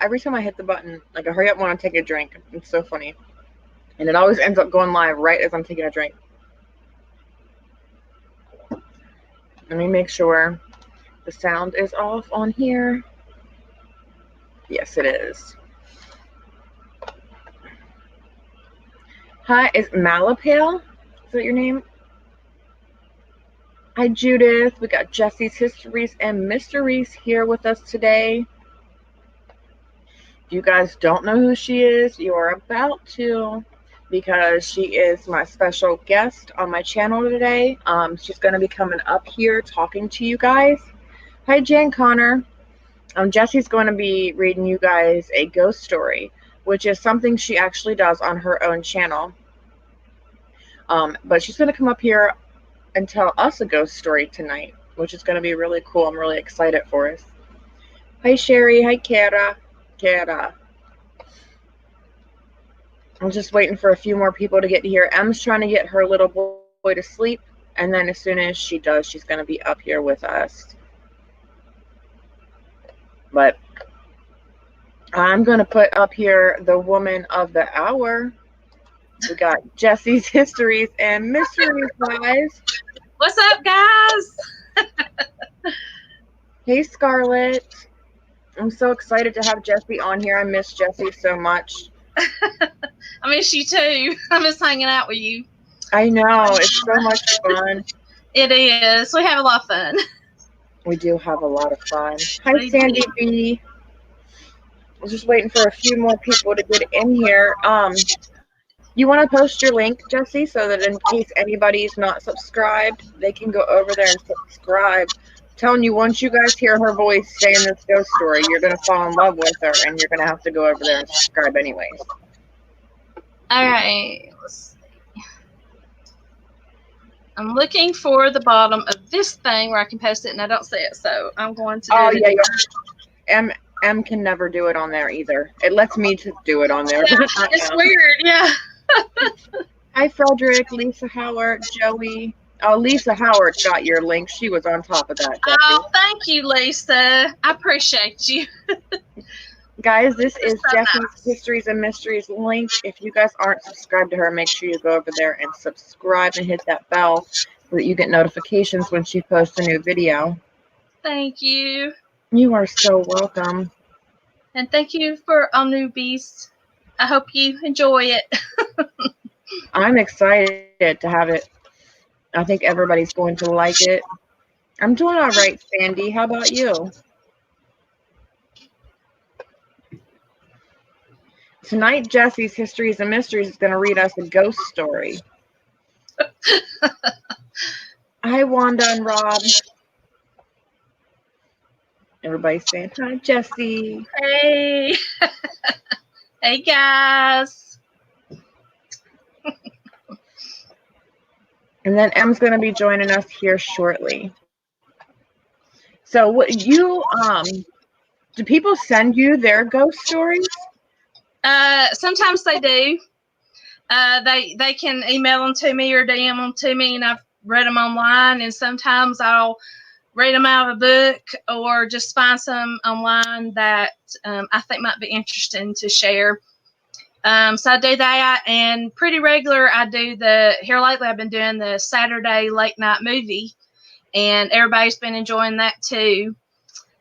every time I hit the button, like I hurry up when I take a drink. It's so funny. And it always ends up going live right as I'm taking a drink. Let me make sure the sound is off on here. Yes, it is. Hi, is Malapale? Is that your name? Hi, Judith. We got Jessie's Histories and Mysteries here with us today. If you guys don't know who she is, you are about to, because she is my special guest on my channel today. She's going to be coming up here talking to you guys. Hi, Jan Connor. Jessie's going to be reading you guys a ghost story, which is something she actually does on her own channel. But she's going to come up here and tell us a ghost story tonight, which is going to be really cool. I'm really excited for us. Hi, Sherry. Hi, Kara. I'm just waiting for a few more people to get here. Em's trying to get her little boy to sleep, and then as soon as she does, she's going to be up here with us. But I'm going to put up here the woman of the hour. We got Jessie's Histories and Mysteries, guys. What's up, guys? Hey, Scarlett. I'm so excited to have Jessie on here. I miss Jessie so much. I miss you too. I miss hanging out with you. I know. It's so much fun. It is. We have a lot of fun. We do have a lot of fun. Hi, Sandy B. I was just waiting for a few more people to get in here. You want to post your link, Jessie, so that in case anybody's not subscribed, they can go over there and subscribe. I'm telling you, once you guys hear her voice saying this ghost story, you're going to fall in love with her, and you're going to have to go over there and subscribe anyways. All right. Let's see. I'm looking for the bottom of this thing where I can post it, and I don't see it, so I'm going to do it. Yeah. M can never do it on there either. It lets me to do it on there. Yeah, it's weird, yeah. Hi, Frederick, Lisa Howard, Joey. Oh, Lisa Howard got your link. She was on top of that, Jessie. Oh, thank you, Lisa. I appreciate you. Guys, this is Jessie's Histories and Mysteries link. If you guys aren't subscribed to her, make sure you go over there and subscribe and hit that bell so that you get notifications when she posts a new video. Thank you. You are so welcome. And thank you for our newbies. I hope you enjoy it. I'm excited to have it. I think everybody's going to like it. I'm doing all right, Sandy. How about you? Tonight, Jessie's Histories and Mysteries is going to read us a ghost story. Hi, Wanda and Rob. Everybody's saying hi, Jessie. Hey. Hey, guys. And then Em's going to be joining us here shortly. So, what you do people send you their ghost stories? Sometimes they do. They can email them to me or DM them to me, and I've read them online. And sometimes I'll read them out of a book or just find some online that I think might be interesting to share. So I do that, and pretty regular I do here lately I've been doing the Saturday late night movie, and everybody's been enjoying that too.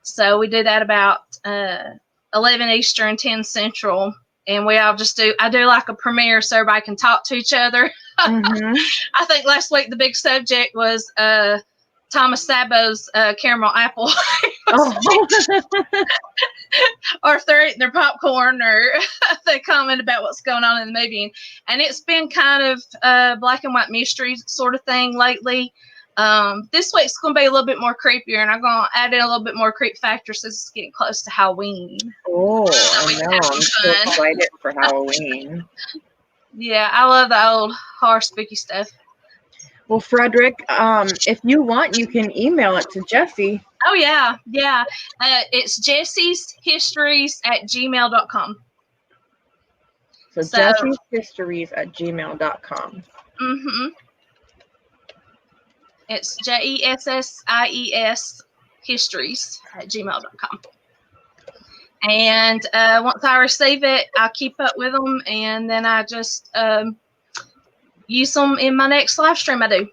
So we do that about 11 Eastern, 10 Central, and I do like a premiere so everybody can talk to each other. Mm-hmm. I think last week the big subject was Thomas Sabo's caramel apple. Or if they're eating their popcorn, or they comment about what's going on in the movie. And it's been kind of black and white mystery sort of thing lately. This week's going to be a little bit more creepier, and I'm going to add in a little bit more creep factor since it's getting close to Halloween. Oh, I know. I'm so excited for Halloween. Yeah, I love the old horror spooky stuff. Well, Frederick, if you want, you can email it to Jessie. Oh, yeah. It's jessieshistories@gmail.com. So jessieshistories@gmail.com. Mm-hmm. It's JESSIES histories@gmail.com. And once I receive it, I keep up with them, and then I just use them in my next live stream I do.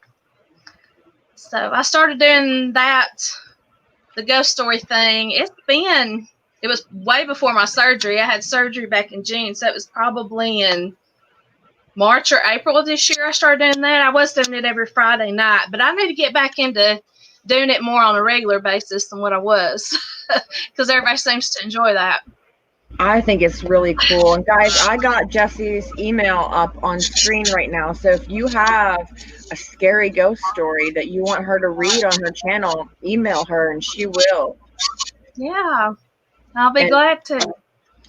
So I started doing that, the ghost story thing. It was way before my surgery. I had surgery back in June, so it was probably in March or April of this year I started doing that. I was doing it every Friday night, but I need to get back into doing it more on a regular basis than what I was, because everybody seems to enjoy that. I think it's really cool. And guys, I got Jessie's email up on screen right now. So if you have a scary ghost story that you want her to read on her channel, email her and she will. Yeah, I'll be And glad to. And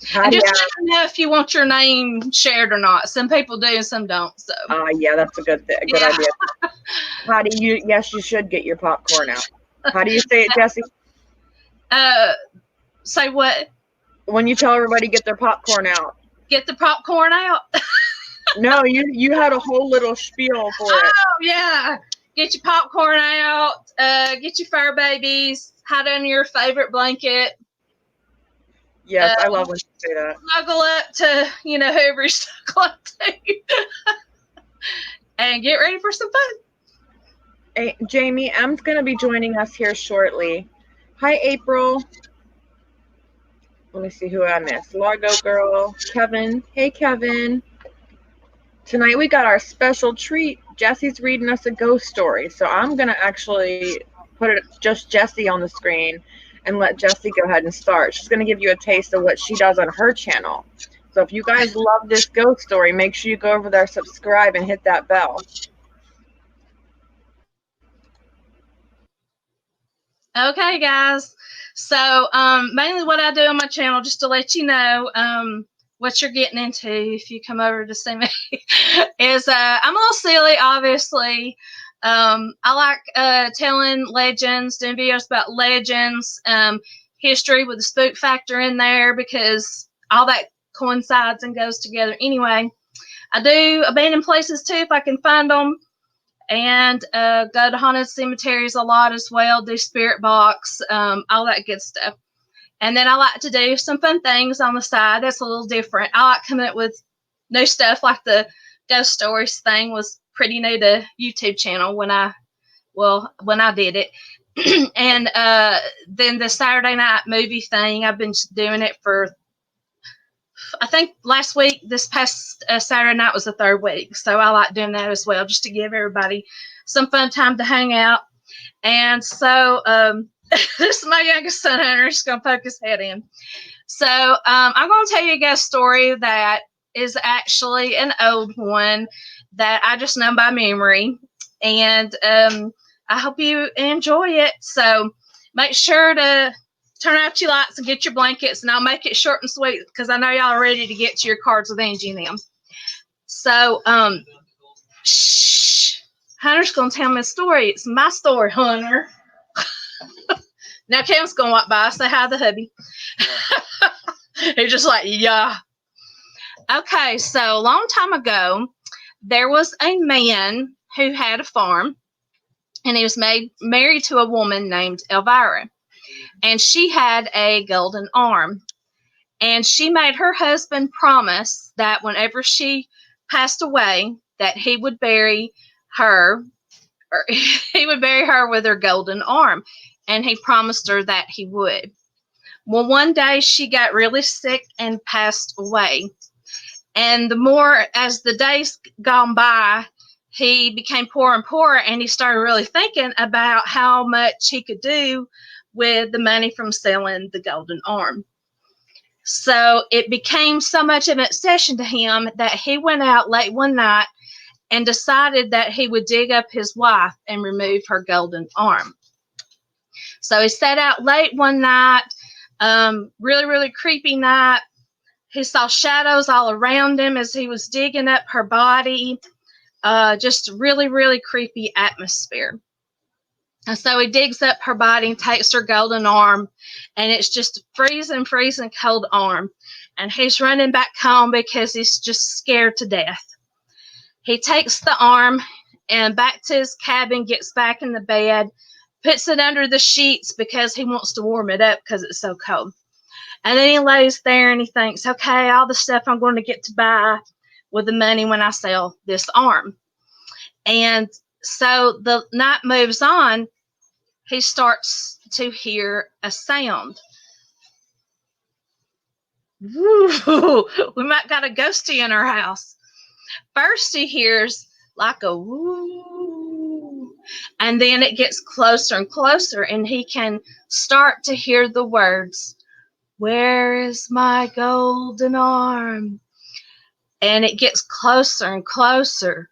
Patty just asked, let me know if you want your name shared or not. Some people do and some don't. So yeah, that's a good idea. Patty, yes, you should get your popcorn out. How do you say it, Jessie? Say what? When you tell everybody to get their popcorn out. Get the popcorn out. No, you had a whole little spiel for it. Oh yeah, get your popcorn out. Get your fur babies. Hide under your favorite blanket. Yes, I love when you say that. Snuggle up to whoever you snuggle up to, and get ready for some fun. Hey, Jamie, M's gonna be joining us here shortly. Hi, April. Let me see who I missed. Largo girl, Kevin. Hey, Kevin. Tonight we got our special treat. Jessie's reading us a ghost story, so I'm gonna actually put it just Jessie on the screen and let Jessie go ahead and start. She's gonna give you a taste of what she does on her channel. So if you guys love this ghost story, make sure you go over there, subscribe, and hit that bell. Okay, guys. So mainly what I do on my channel, just to let you know what you're getting into if you come over to see me, is I'm a little silly, obviously. I like telling legends, doing videos about legends, history with the spook factor in there, because all that coincides and goes together. Anyway, I do abandoned places too if I can find them. And go to haunted cemeteries a lot as well, do spirit box, all that good stuff. And then I like to do some fun things on the side that's a little different. I like coming up with new stuff, like the ghost stories thing was pretty new to YouTube channel when I did it. And then the Saturday night movie thing, I've been doing it for, I think this past Saturday night was the third week. So I like doing that as well, just to give everybody some fun time to hang out. And so this is my youngest son, Hunter. He's going to poke his head in. So I'm going to tell you a ghost story that is actually an old one that I just know by memory. And I hope you enjoy it. So make sure to turn out your lights and get your blankets, and I'll make it short and sweet because I know y'all are ready to get to your cards with Angie and them. So, shh. Hunter's going to tell me a story. It's my story, Hunter. Now, Kevin's going to walk by. Say hi to hubby. He's just like, yeah. Okay, so a long time ago, there was a man who had a farm, and he was married to a woman named Elvira. And she had a golden arm. And she made her husband promise that whenever she passed away, that he would bury her, or he would bury her with her golden arm. And he promised her that he would. Well, one day she got really sick and passed away. And the more as the days gone by, he became poorer and poorer, and he started really thinking about how much he could do with the money from selling the golden arm. So it became so much of an obsession to him that he went out late one night and decided that he would dig up his wife and remove her golden arm. So he set out late one night, really, really creepy night. He saw shadows all around him as he was digging up her body. Just really, really creepy atmosphere. And so he digs up her body and takes her golden arm, and it's just a freezing, freezing cold arm. And he's running back home because he's just scared to death. He takes the arm and back to his cabin, gets back in the bed, puts it under the sheets because he wants to warm it up because it's so cold. And then he lays there and he thinks, okay, all the stuff I'm going to get to buy with the money when I sell this arm. And so the night moves on. He starts to hear a sound. Woo, we might got a ghostie in our house. First he hears like a woo, and then it gets closer and closer, and he can start to hear the words, "Where is my golden arm?" And it gets closer and closer.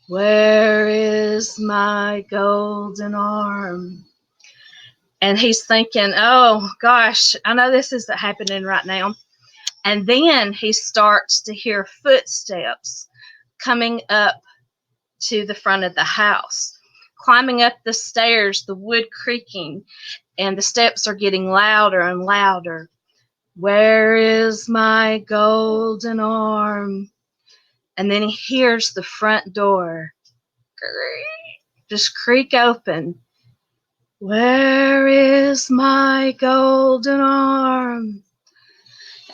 "Where is my golden arm?" And he's thinking, oh gosh, I know this isn't happening right now. And then he starts to hear footsteps coming up to the front of the house, climbing up the stairs, the wood creaking, and the steps are getting louder and louder. "Where is my golden arm?" And then he hears the front door just creak open. "Where is my golden arm?"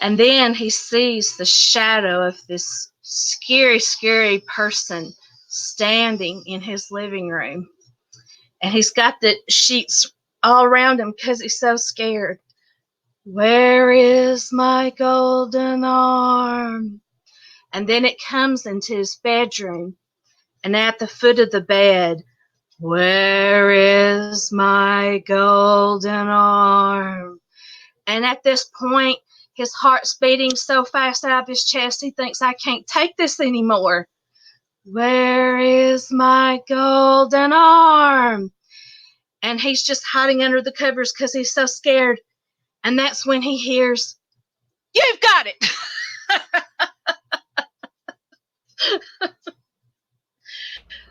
And then he sees the shadow of this scary, scary person standing in his living room. And he's got the sheets all around him because he's so scared. "Where is my golden arm?" And then it comes into his bedroom. And at the foot of the bed, "Where is my golden arm?" And at this point, his heart's beating so fast out of his chest, he thinks, I can't take this anymore. "Where is my golden arm?" And he's just hiding under the covers because he's so scared. And that's when he hears, "You've got it."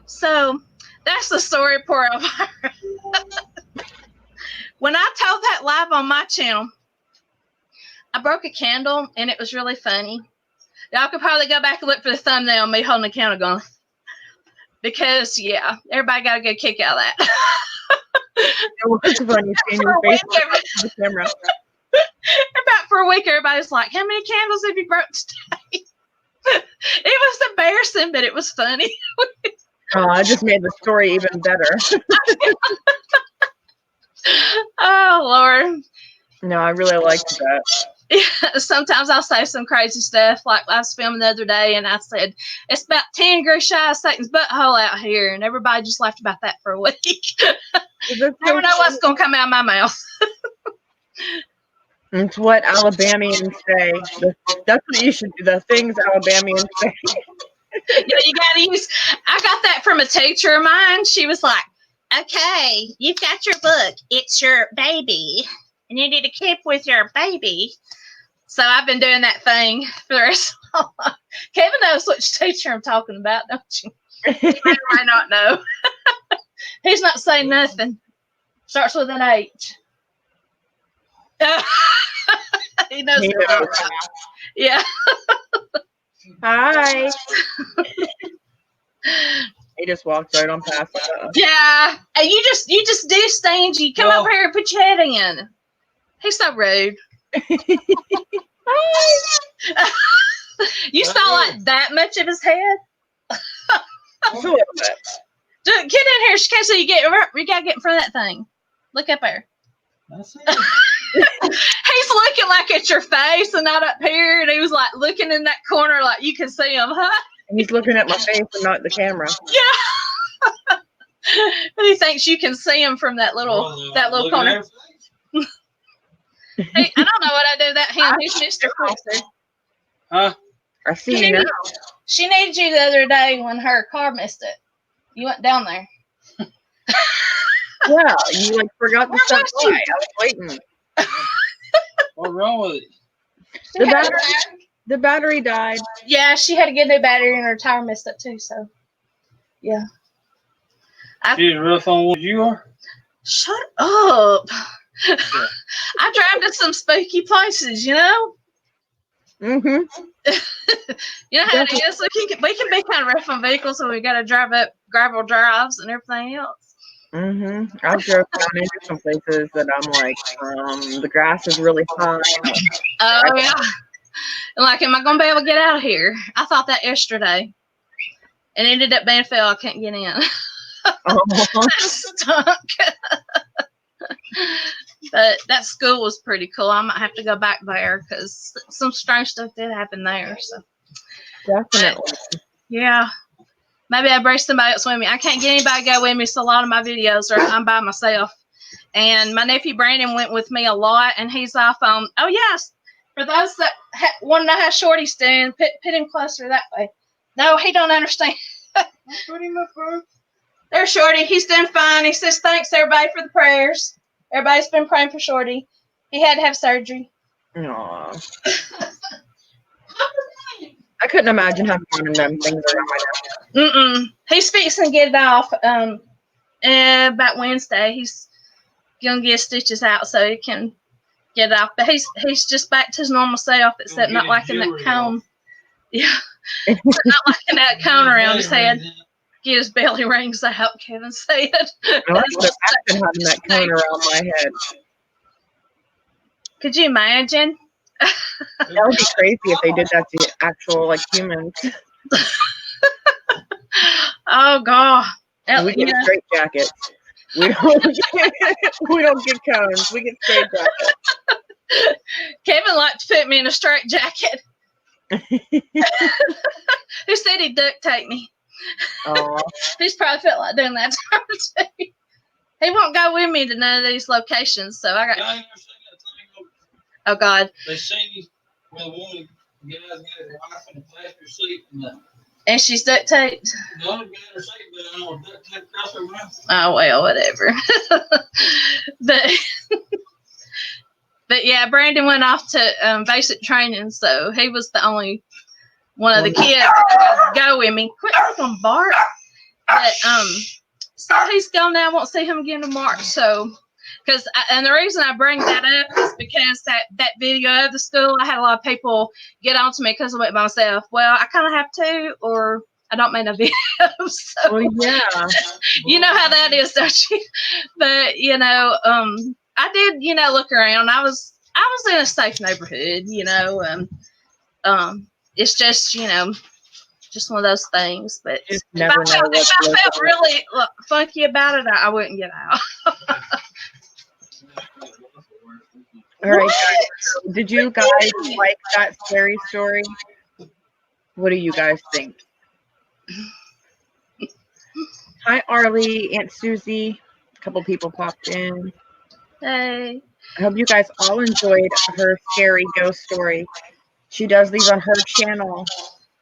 So that's the story, poor Elvira. When I told that live on my channel, I broke a candle, and it was really funny. Y'all could probably go back and look for the thumbnail of me holding a candle going. Because, yeah, everybody got a good kick out of that. It was funny seeing your face on the camera. About for a week, everybody's like, how many candles have you broke today? It was embarrassing, but it was funny. Oh, I just made the story even better. Oh, Lord. No, I really liked that. Yeah, sometimes I'll say some crazy stuff. Like I was filming the other day, and I said, it's about 10 degrees shy of Satan's butthole out here. And everybody just laughed about that for a week. Never know what's going to come out of my mouth. It's what Alabamians say. That's what you should do. The things Alabamians say. Yeah, you got to use. I got that from a teacher of mine. She was like, okay, you've got your book. It's your baby. And you need to keep with your baby. So I've been doing that thing for the rest of my life. Kevin knows which teacher I'm talking about, don't you? He may or may not know. He's not saying nothing. Starts with an H. He knows. He knows. Yeah. Hi. He just walked right on past us. Yeah. And you just do stingy. Come over here and put your head in. He's so rude. You saw like that much of his head? Just a little bit. Get in here, okay, so you gotta get in front of that thing. Look up there. He's looking like at your face and not up here, and he was like looking in that corner like you can see him, huh? And he's looking at my face and not the camera. Yeah. But he thinks you can see him from that little corner. Hey, I don't know what I do that him. He's Mr. Fixer. Huh? I see you now. She needed you the other day when her car missed it. You went down there. Yeah, you like forgot to stop by. I was waiting. What's wrong with it? The battery died. Yeah, she had to get a new battery and her tire messed up too, so yeah. She's rough on what you are? Shut up. I drive to some spooky places, you know? Mm-hmm. You know how it is? We can be kind of rough on vehicles, so we got to drive up gravel drives and everything else. I've drove down into some places that I'm like, the grass is really high. Oh yeah. Like, am I gonna be able to get out of here? I thought that yesterday. And it ended up being fail. I couldn't get in. I stunk. But that school was pretty cool. I might have to go back there because some strange stuff did happen there. So Definitely. But, yeah. Maybe I bring somebody else with me. I can't get anybody to go with me, so a lot of my videos are I'm by myself. And my nephew Brandon went with me a lot, and he's off on. Oh yes, for those that want to know how Shorty's doing, put him closer that way. No, he don't understand. Put him up first. There's Shorty. He's doing fine. He says thanks everybody for the prayers. Everybody's been praying for Shorty. He had to have surgery. Aww. I couldn't imagine having one of them things around. He's fixing to get it off. About Wednesday, he's gonna get stitches out so he can get it off. But he's just back to his normal self, except not liking that cone. Yeah, not liking that cone around his head. Get his belly rings out. Kevin said. I like the having that cone around my head. Could you imagine? That would be crazy if they did that to actual humans. Oh God! We get straight jackets. We don't get cones. We get straight jackets. Kevin liked to put me in a straight jacket. Who said he'd duct tape me? Aww. He's probably felt like doing that too. He won't go with me to none of these locations, so I got. Oh God! They seen where the woman guys got his wife in a passenger seat and she's duct taped. The other guy in her seat, but I don't duct tape across her mouth. Oh well, whatever. But yeah, Brandon went off to basic training, so he was the only one of the kids that could go with me. Quit from Bart. But so he's gone now. I won't see him again in March. So. And the reason I bring that up is because that video of the school, I had a lot of people get on to me because I went by myself. Well, I kind of have to, or I don't make no videos. So, well, yeah. You know how that is, don't you? But, I did, look around. I was in a safe neighborhood, it's just, just one of those things. But if I felt really funky about it, I wouldn't get out. All right, guys. Did you guys like that scary story? What do you guys think? Hi, Arlie, Aunt Susie. A couple people popped in. Hey. I hope you guys all enjoyed her scary ghost story. She does these on her channel.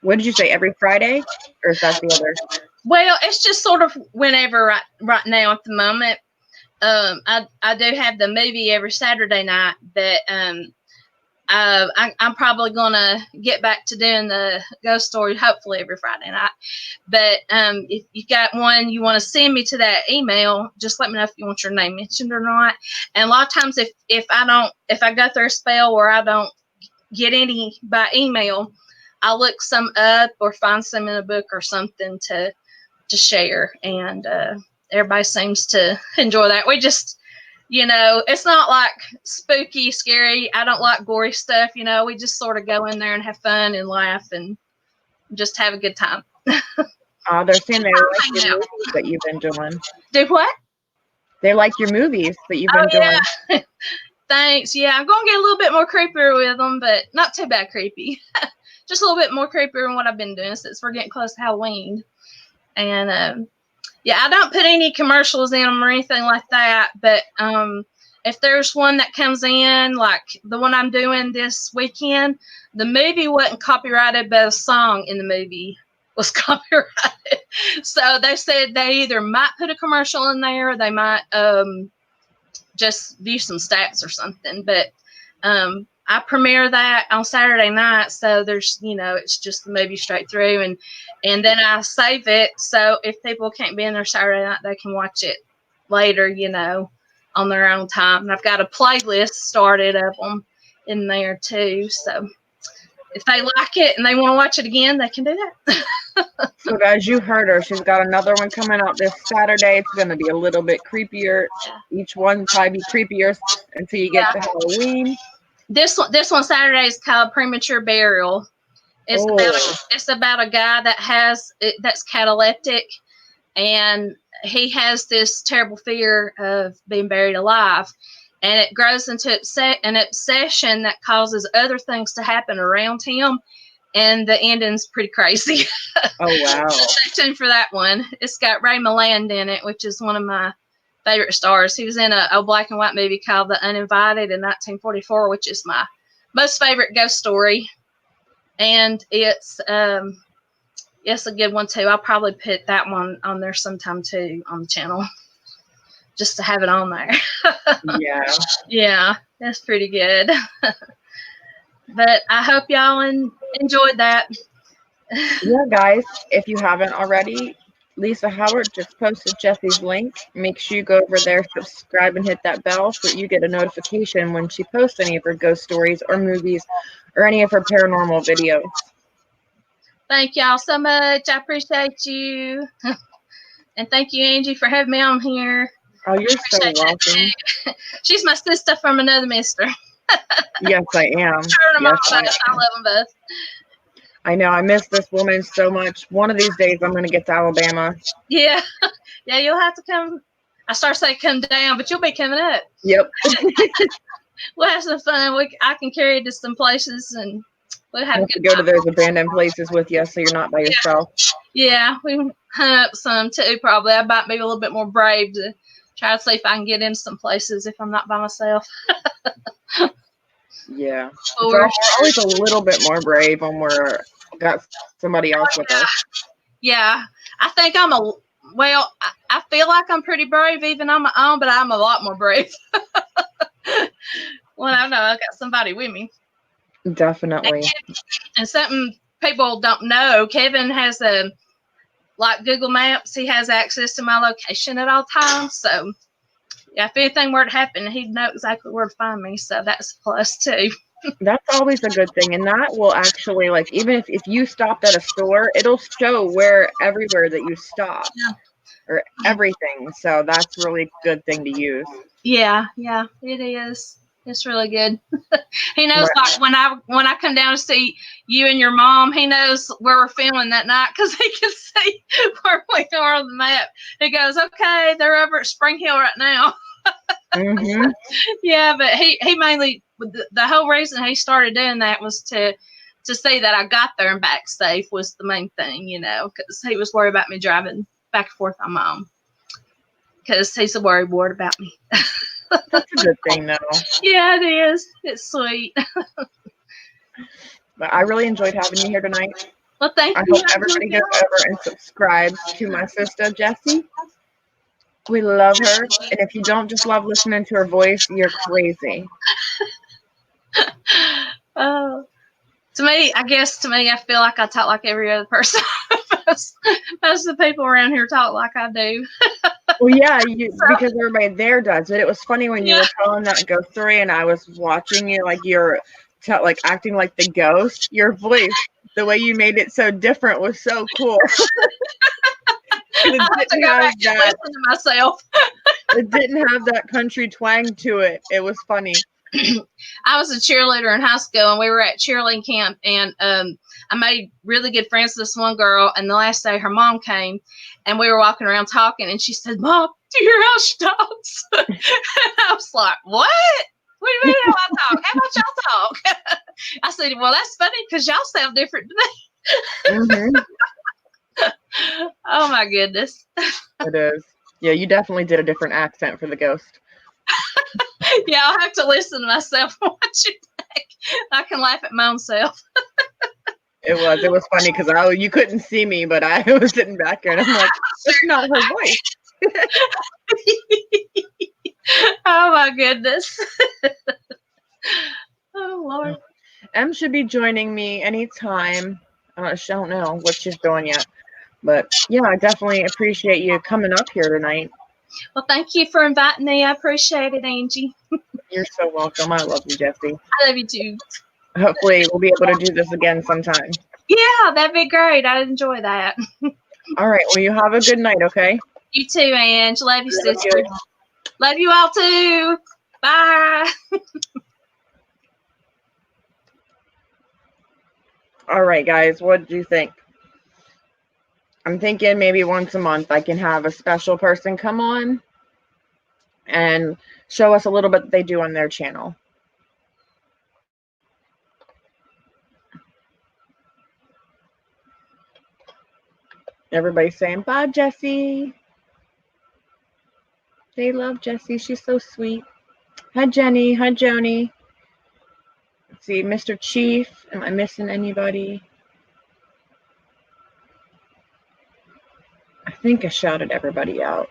What did you say, every Friday? Or is that the other? Well, it's just sort of whenever right now at the moment. I do have the movie every Saturday night, but I'm probably gonna get back to doing the ghost story hopefully every Friday night. But if you got one you want to send me to that email, just let me know if you want your name mentioned or not. And a lot of times if I go through a spell where I don't get any by email, I'll look some up or find some in a book or something to share. And everybody seems to enjoy that. We just, it's not like spooky, scary. I don't like gory stuff. We just sort of go in there and have fun and laugh and just have a good time. They're saying they like your movies that you've been doing. Do what? They like your movies that you've been doing. Yeah. Thanks. Yeah, I'm going to get a little bit more creepier with them, but not too bad creepy. Just a little bit more creepier than what I've been doing since we're getting close to Halloween. And, yeah, I don't put any commercials in them or anything like that, but if there's one that comes in, like the one I'm doing this weekend, the movie wasn't copyrighted, but a song in the movie was copyrighted. So they said they either might put a commercial in there or they might just view some stats or something. But I premiere that on Saturday night, so there's, it's just the movie straight through, and then I save it, so if people can't be in there Saturday night, they can watch it later, on their own time. And I've got a playlist started of them in there too, so if they like it and they want to watch it again, they can do that. So guys, you heard her. She's got another one coming out this Saturday. It's going to be a little bit creepier. Yeah. Each one probably be creepier until you get to Halloween. This one Saturday is called Premature Burial. It's about a guy that's cataleptic, and he has this terrible fear of being buried alive, and it grows into an obsession that causes other things to happen around him, and the ending's pretty crazy. Oh wow! So stay tuned for that one. It's got Ray Milland in it, which is one of my favorite stars. He was in a black and white movie called The Uninvited in 1944, which is my most favorite ghost story. And it's a good one too. I'll probably put that one on there sometime too on the channel, just to have it on there. Yeah. Yeah, that's pretty good. But I hope y'all enjoyed that. Yeah, guys, if you haven't already, Lisa Howard just posted Jessie's link. Make sure you go over there, subscribe, and hit that bell so that you get a notification when she posts any of her ghost stories or movies or any of her paranormal videos. Thank y'all so much. I appreciate you. And thank you, Angie, for having me on here. Oh, you're so welcome. She's my sister from another mister. Yes, I am. Yes, I love them both. I know. I miss this woman so much. One of these days, I'm going to get to Alabama. Yeah. Yeah, you'll have to come. I start saying come down, but you'll be coming up. Yep. We'll have some fun. I can carry you to some places, and we'll have a good go time. to those abandoned places with you so you're not by yourself. Yeah, we can hunt up some too, probably. I might be a little bit more brave to try to see if I can get in some places if I'm not by myself. Yeah. So we're always a little bit more brave when we're got somebody else with us. Yeah. I think I feel like I'm pretty brave even on my own, but I'm a lot more brave when I know I've got somebody with me. Definitely. And something people don't know, Kevin has like Google Maps. He has access to my location at all times. So yeah, if anything were to happen, he'd know exactly where to find me. So that's a plus too. That's always a good thing. And that will actually, like, even if you stopped at a store, it'll show everywhere that you stopped. Yeah. Or everything. So that's really good thing to use. Yeah, it is. It's really good. He knows, like, when I come down to see you and your mom, he knows where we're filming that night because he can see where we are on the map. He goes, okay, they're over at Spring Hill right now. Mm-hmm. Yeah, but he mainly, the whole reason he started doing that was to see that I got there and back safe was the main thing, because he was worried about me driving back and forth on my own because he's a worried ward about me. That's a good thing, though. Yeah, it is. It's sweet. But I really enjoyed having you here tonight. Well, thank you. I hope everybody goes over and subscribes to my sister, Jessie. We love her. And if you don't just love listening to her voice, you're crazy. Oh. To me, I feel like I talk like every other person. Most of the people around here talk like I do. Well, yeah, because everybody there does it. It was funny when you were telling that ghost story, and I was watching you, like you're like acting like the ghost. Your voice, the way you made it so different, was so cool. It didn't have that. To myself. It didn't have that country twang to it. It was funny. I was a cheerleader in high school, and we were at cheerleading camp, and I made really good friends with this one girl, and the last day her mom came, and we were walking around talking, and she said, Mom, do you hear how she talks? And I was like, what? What do you mean how I talk? How about y'all talk? I said, well, that's funny because y'all sound different to me. Mm-hmm. Oh, my goodness. It is. Yeah, you definitely did a different accent for the ghost. Yeah, I'll have to listen to myself and watch it back. I can laugh at my own self. It was funny because you couldn't see me, but I was sitting back there and I'm like, that's not her voice. Oh my goodness. Oh Lord. Em should be joining me anytime. I don't know what she's doing yet. But yeah, I definitely appreciate you coming up here tonight. Well, thank you for inviting me. I appreciate it, Angie. You're so welcome. I love you, Jessie. I love you too. Hopefully, we'll be able to do this again sometime. Yeah, that'd be great. I'd enjoy that. All right. Well, you have a good night, okay? You too, Ange. Love you, Love sister. you. Love you all too. Bye. All right, guys. What do you think? I'm thinking maybe once a month I can have a special person come on and show us a little bit that they do on their channel. Everybody's saying, bye, Jessie. They love Jessie. She's so sweet. Hi, Jenny. Hi, Joni. Let's see, Mr. Chief. Am I missing anybody? I think I shouted everybody out.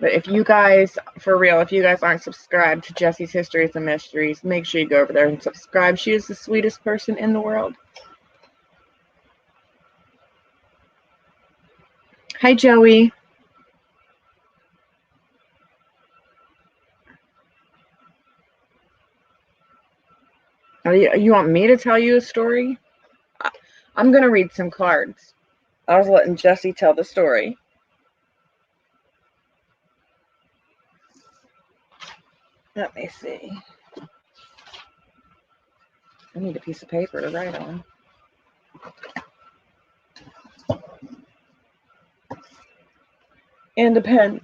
But if you guys, for real, if you guys aren't subscribed to Jessie's Histories and Mysteries, make sure you go over there and subscribe. She is the sweetest person in the world. Hi, Joey. You want me to tell you a story? I'm going to read some cards. I was letting Jessie tell the story. Let me see. I need a piece of paper to write on. And a pen.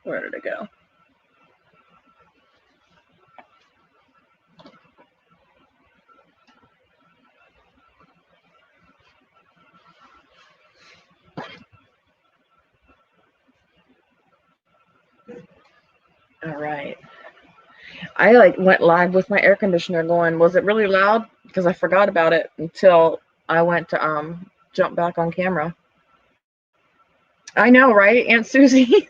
Where did it go? All right. I went live with my air conditioner going, was it really loud? Because I forgot about it until I went to jump back on camera. I know, right, Aunt Susie?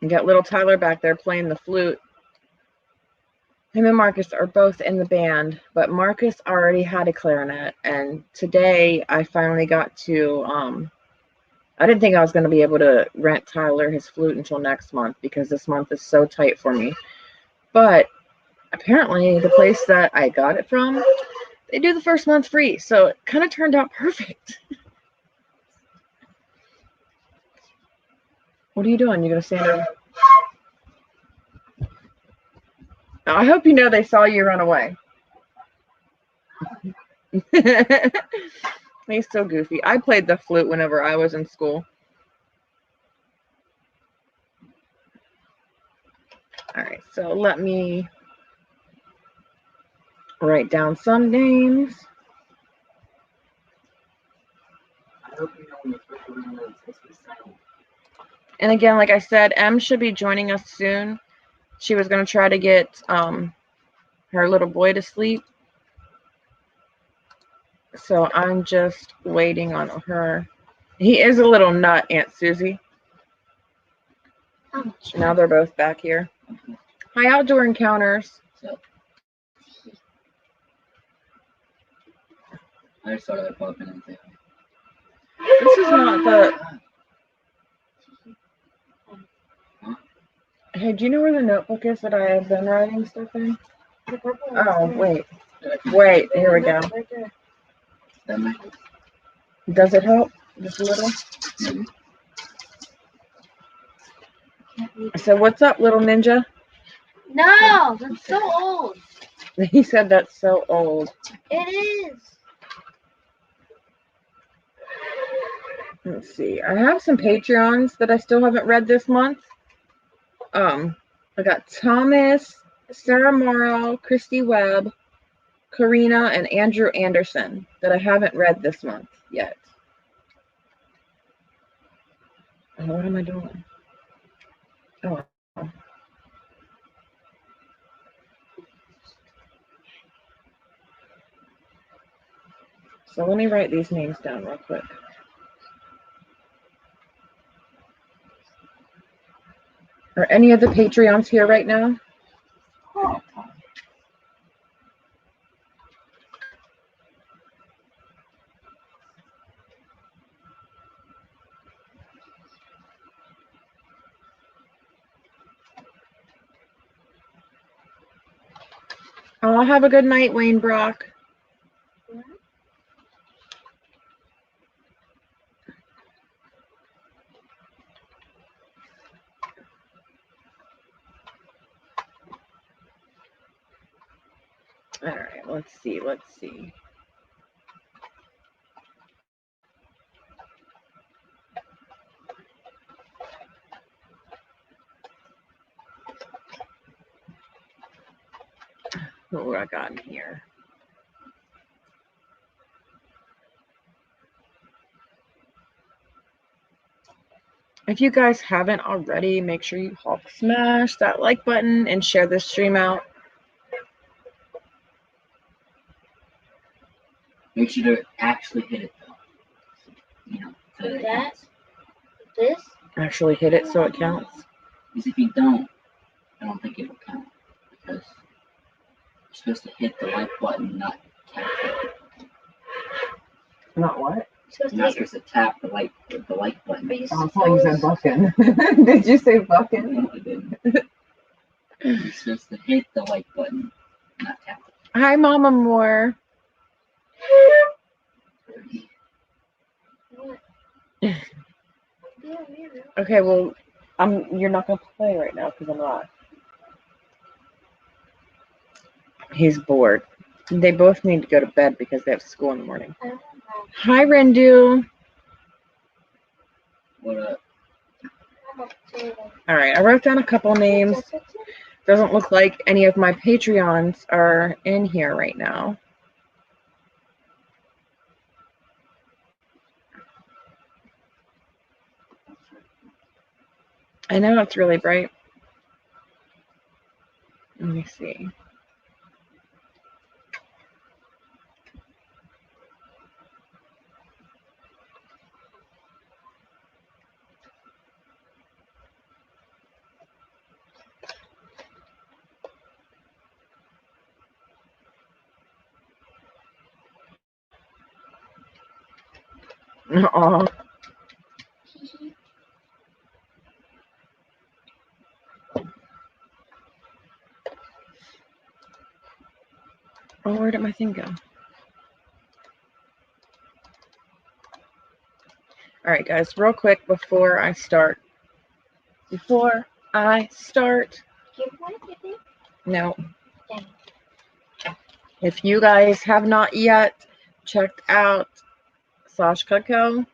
You got little Tyler back there playing the flute. Him and Marcus are both in the band, but Marcus already had a clarinet, and today I finally got to I didn't think I was going to be able to rent Tyler his flute until next month because this month is so tight for me. But apparently the place that I got it from, they do the first month free, so it kind of turned out perfect. What are you doing? You going to stand over? I hope you know they saw you run away. He's so goofy. I played the flute whenever I was in school. All right, so let me write down some names. And again, like I said, Em should be joining us soon. She was going to try to get her little boy to sleep. So I'm just waiting on her. He is a little nut, Aunt Susie. Now they're both back here. Hi, Outdoor Encounters. I saw that popping in there. This is not the... Hey, do you know where the notebook is that I have been writing stuff in? Oh, wait. Wait, here we go. Does it help? Just a little? I said, what's up, little ninja? No, that's so old. He said that's so old. It is. Let's see. I have some Patreons that I still haven't read this month. I got Thomas, Sarah Morrow, Christy Webb, Karina, and Andrew Anderson that I haven't read this month yet. Oh, what am I doing? Oh. So let me write these names down real quick. Are any of the Patreons here right now? Oh, have a good night, Wayne Brock. All right, let's see. What I got in here? If you guys haven't already, make sure you Hulk smash that like button and share this stream out. Make sure to actually hit it though. You know, so that it That? counts. This? Actually hit it so it counts. Because if you don't, I don't think it will count. Because you're supposed to hit the like button, not tap it. Not what? Supposed You're not to supposed to tap the like button. But you Oh, I thought you said supposed- bucking. Did you say bucking? No, I didn't. You're supposed to hit the like button, not tap it. Hi, Mama Moore. What? Okay, well, you're not gonna play right now because I'm not. He's bored. They both need to go to bed because they have school in the morning. I don't know. Hi, Rendu. What up? I'm up to All right, I wrote down a couple names. Doesn't look like any of my Patreons are in here right now. I know it's really bright. Let me see. Aw. Oh, where did my thing go? All right, guys, real quick before I start. Give one, you think? No. Dang. If you guys have not yet checked out Sashka Co,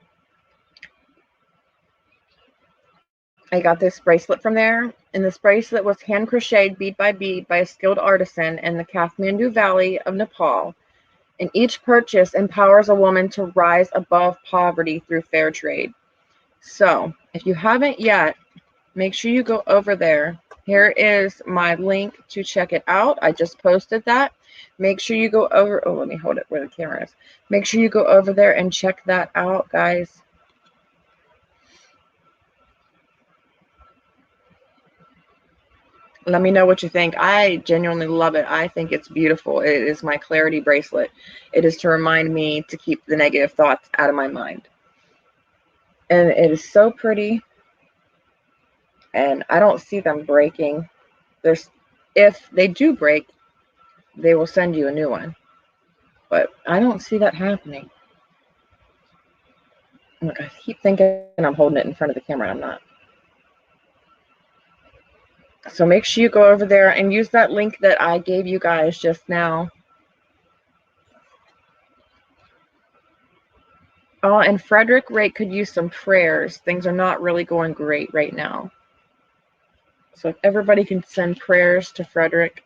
I got this bracelet from there, and this bracelet was hand crocheted bead by bead by a skilled artisan in the Kathmandu Valley of Nepal. And each purchase empowers a woman to rise above poverty through fair trade. So, if you haven't yet, make sure you go over there. Here is my link to check it out. I just posted that. Make sure you go over. Oh, let me hold it where the camera is. Make sure you go over there and check that out, guys. Let me know what you think. I genuinely love it. I think it's beautiful. It is my clarity bracelet. It is to remind me to keep the negative thoughts out of my mind. And it is so pretty. And I don't see them breaking. If they do break, they will send you a new one. But I don't see that happening. Look, I keep thinking I'm holding it in front of the camera, and I'm not. So make sure you go over there and use that link that I gave you guys just now. Oh, and Frederick Rake could use some prayers. Things are not really going great right now. So if everybody can send prayers to Frederick,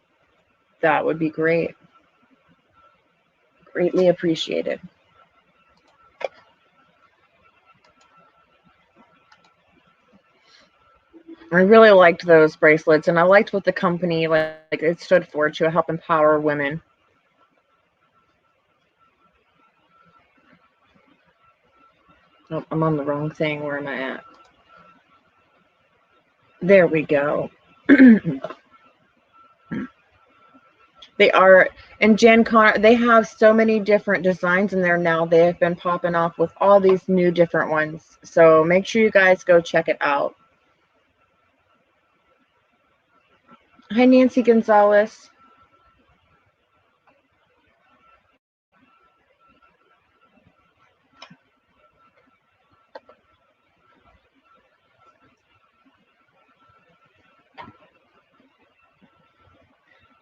that would be great. Greatly appreciated. I really liked those bracelets, and I liked what the company like it stood for, to help empower women. Oh, I'm on the wrong thing. Where am I at? There we go. They are, and Jan Connor, they have so many different designs in there now. They have been popping off with all these new different ones. So make sure you guys go check it out. Hi, Nancy Gonzalez.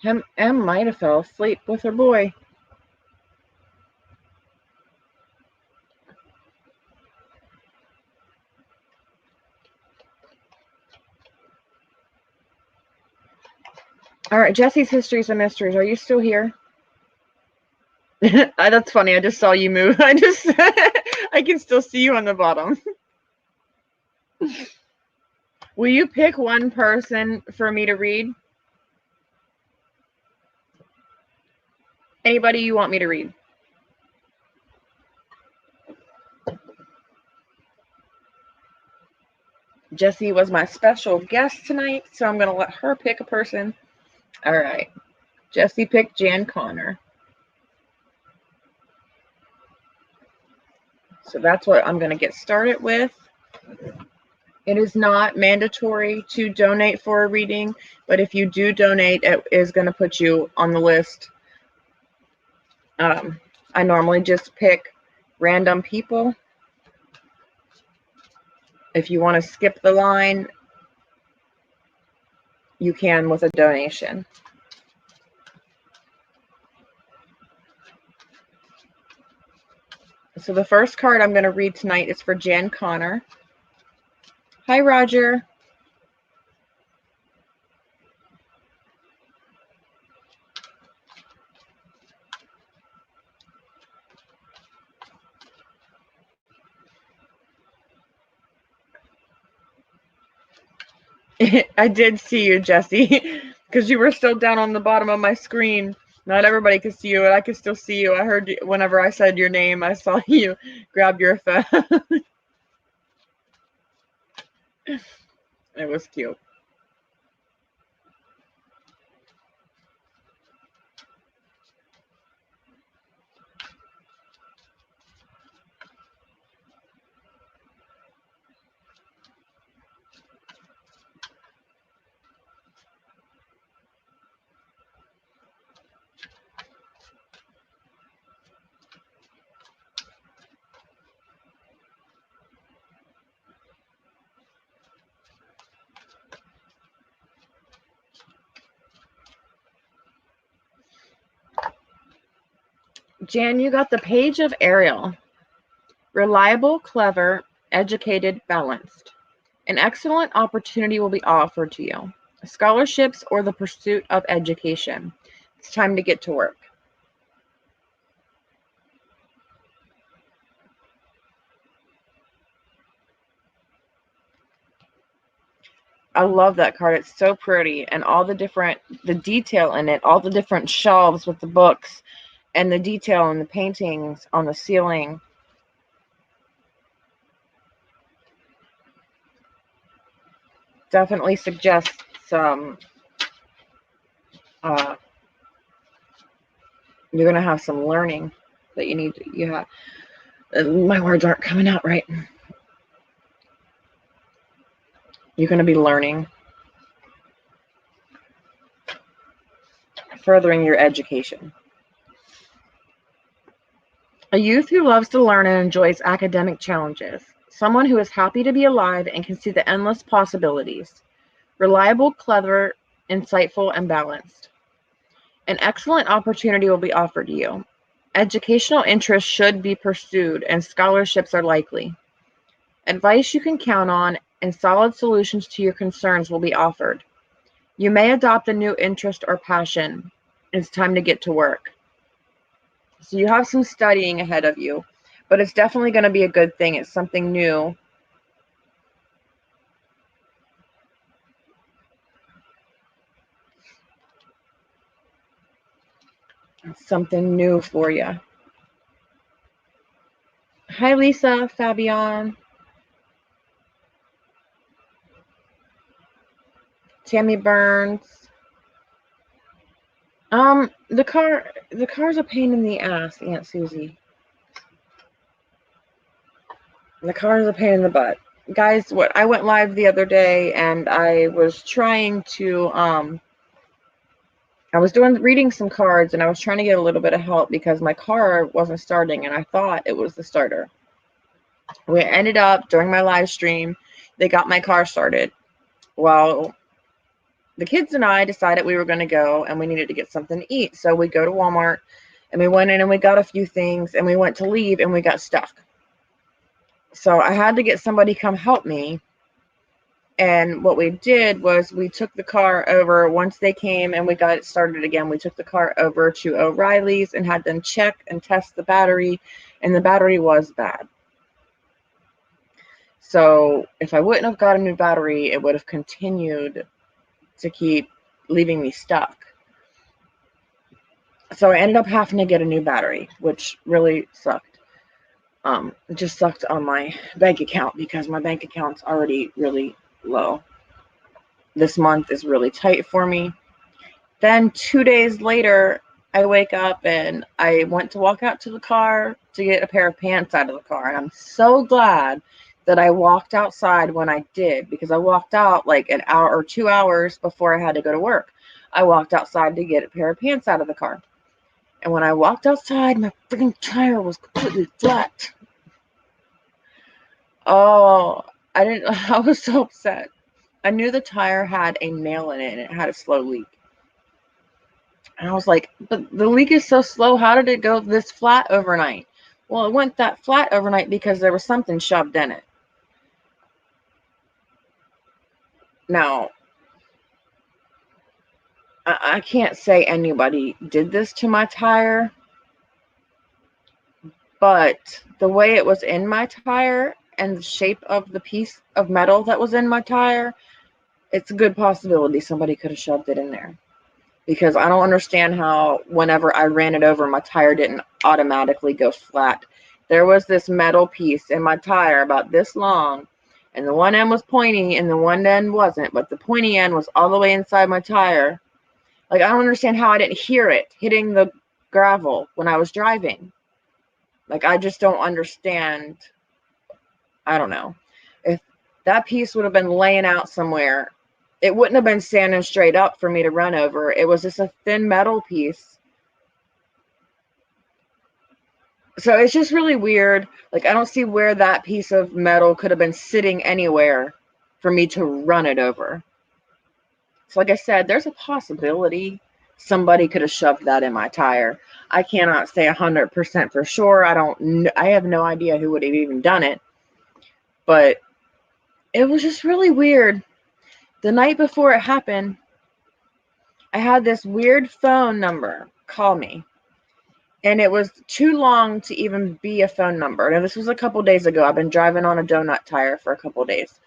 Em might have fell asleep with her boy. All right, Jesse's Histories and Mysteries. Are you still here? That's funny. I just saw you move. I can still see you on the bottom. Will you pick one person for me to read? Anybody you want me to read? Jessie was my special guest tonight, so I'm going to let her pick a person. All right. Jessie picked Jan Connor. So that's what I'm going to get started with. It is not mandatory to donate for a reading, but if you do donate, it is going to put you on the list. I normally just pick random people. If you want to skip the line, you can with a donation. So the first card I'm going to read tonight is for Jan Connor. Hi, Roger. I did see you, Jessie, because you were still down on the bottom of my screen. Not everybody could see you, and I could still see you. I heard you, whenever I said your name, I saw you grab your phone. It was cute. Jan, you got the Page of Ariel. Reliable, clever, educated, balanced. An excellent opportunity will be offered to you. Scholarships or the pursuit of education. It's time to get to work. I love that card. It's so pretty, and all the detail in it, all the different shelves with the books, and the detail in the paintings on the ceiling. Definitely suggests some, you're going to have some learning that you have. My words aren't coming out right. You're going to be learning, furthering your education. A youth who loves to learn and enjoys academic challenges. Someone who is happy to be alive and can see the endless possibilities. Reliable, clever, insightful, and balanced. An excellent opportunity will be offered to you. Educational interests should be pursued, and scholarships are likely. Advice you can count on and solid solutions to your concerns will be offered. You may adopt a new interest or passion. It's time to get to work. So you have some studying ahead of you, but it's definitely going to be a good thing. It's something new. It's something new for you. Hi, Lisa, Fabian, Tammy Burns. The car's a pain in the ass, Aunt Susie. The car is a pain in the butt. Guys, I went live the other day and I was trying to I was reading some cards and I was trying to get a little bit of help because my car wasn't starting and I thought it was the starter. We ended up during my live stream, they got my car started. Well, the kids and I decided we were going to go and we needed to get something to eat. So we go to Walmart and we went in and we got a few things and we went to leave and we got stuck. So I had to get somebody to come help me. And what we did was we took the car over. Once they came and we got it started again, we took the car over to O'Reilly's and had them check and test the battery, and the battery was bad. So if I wouldn't have got a new battery, it would have continued to keep leaving me stuck. So I ended up having to get a new battery, which really sucked. It just sucked on my bank account because my bank account's already really low. This month is really tight for me. Then 2 days later, I wake up and I went to walk out to the car to get a pair of pants out of the car. And I'm so glad that I walked outside when I did, because I walked out like an hour or 2 hours before I had to go to work. I walked outside to get a pair of pants out of the car. And when I walked outside, my freaking tire was completely flat. Oh, I was so upset. I knew the tire had a nail in it and it had a slow leak. And I was like, but the leak is so slow. How did it go this flat overnight? Well, it went that flat overnight because there was something shoved in it. Now, I can't say anybody did this to my tire, but the way it was in my tire and the shape of the piece of metal that was in my tire, it's a good possibility somebody could have shoved it in there. Because I don't understand how whenever I ran it over, my tire didn't automatically go flat. There was this metal piece in my tire about this long, and the one end was pointy and the one end wasn't, but the pointy end was all the way inside my tire. Like, I don't understand how I didn't hear it hitting the gravel when I was driving. Like, I just don't understand. I don't know. If that piece would have been laying out somewhere, it wouldn't have been standing straight up for me to run over. It was just a thin metal piece. So it's just really weird. Like, I don't see where that piece of metal could have been sitting anywhere for me to run it over. So like I said, there's a possibility somebody could have shoved that in my tire. I cannot say 100% for sure. I have no idea who would have even done it. But it was just really weird. The night before it happened, I had this weird phone number call me. And it was too long to even be a phone number. Now, this was a couple days ago. I've been driving on a donut tire for a couple days.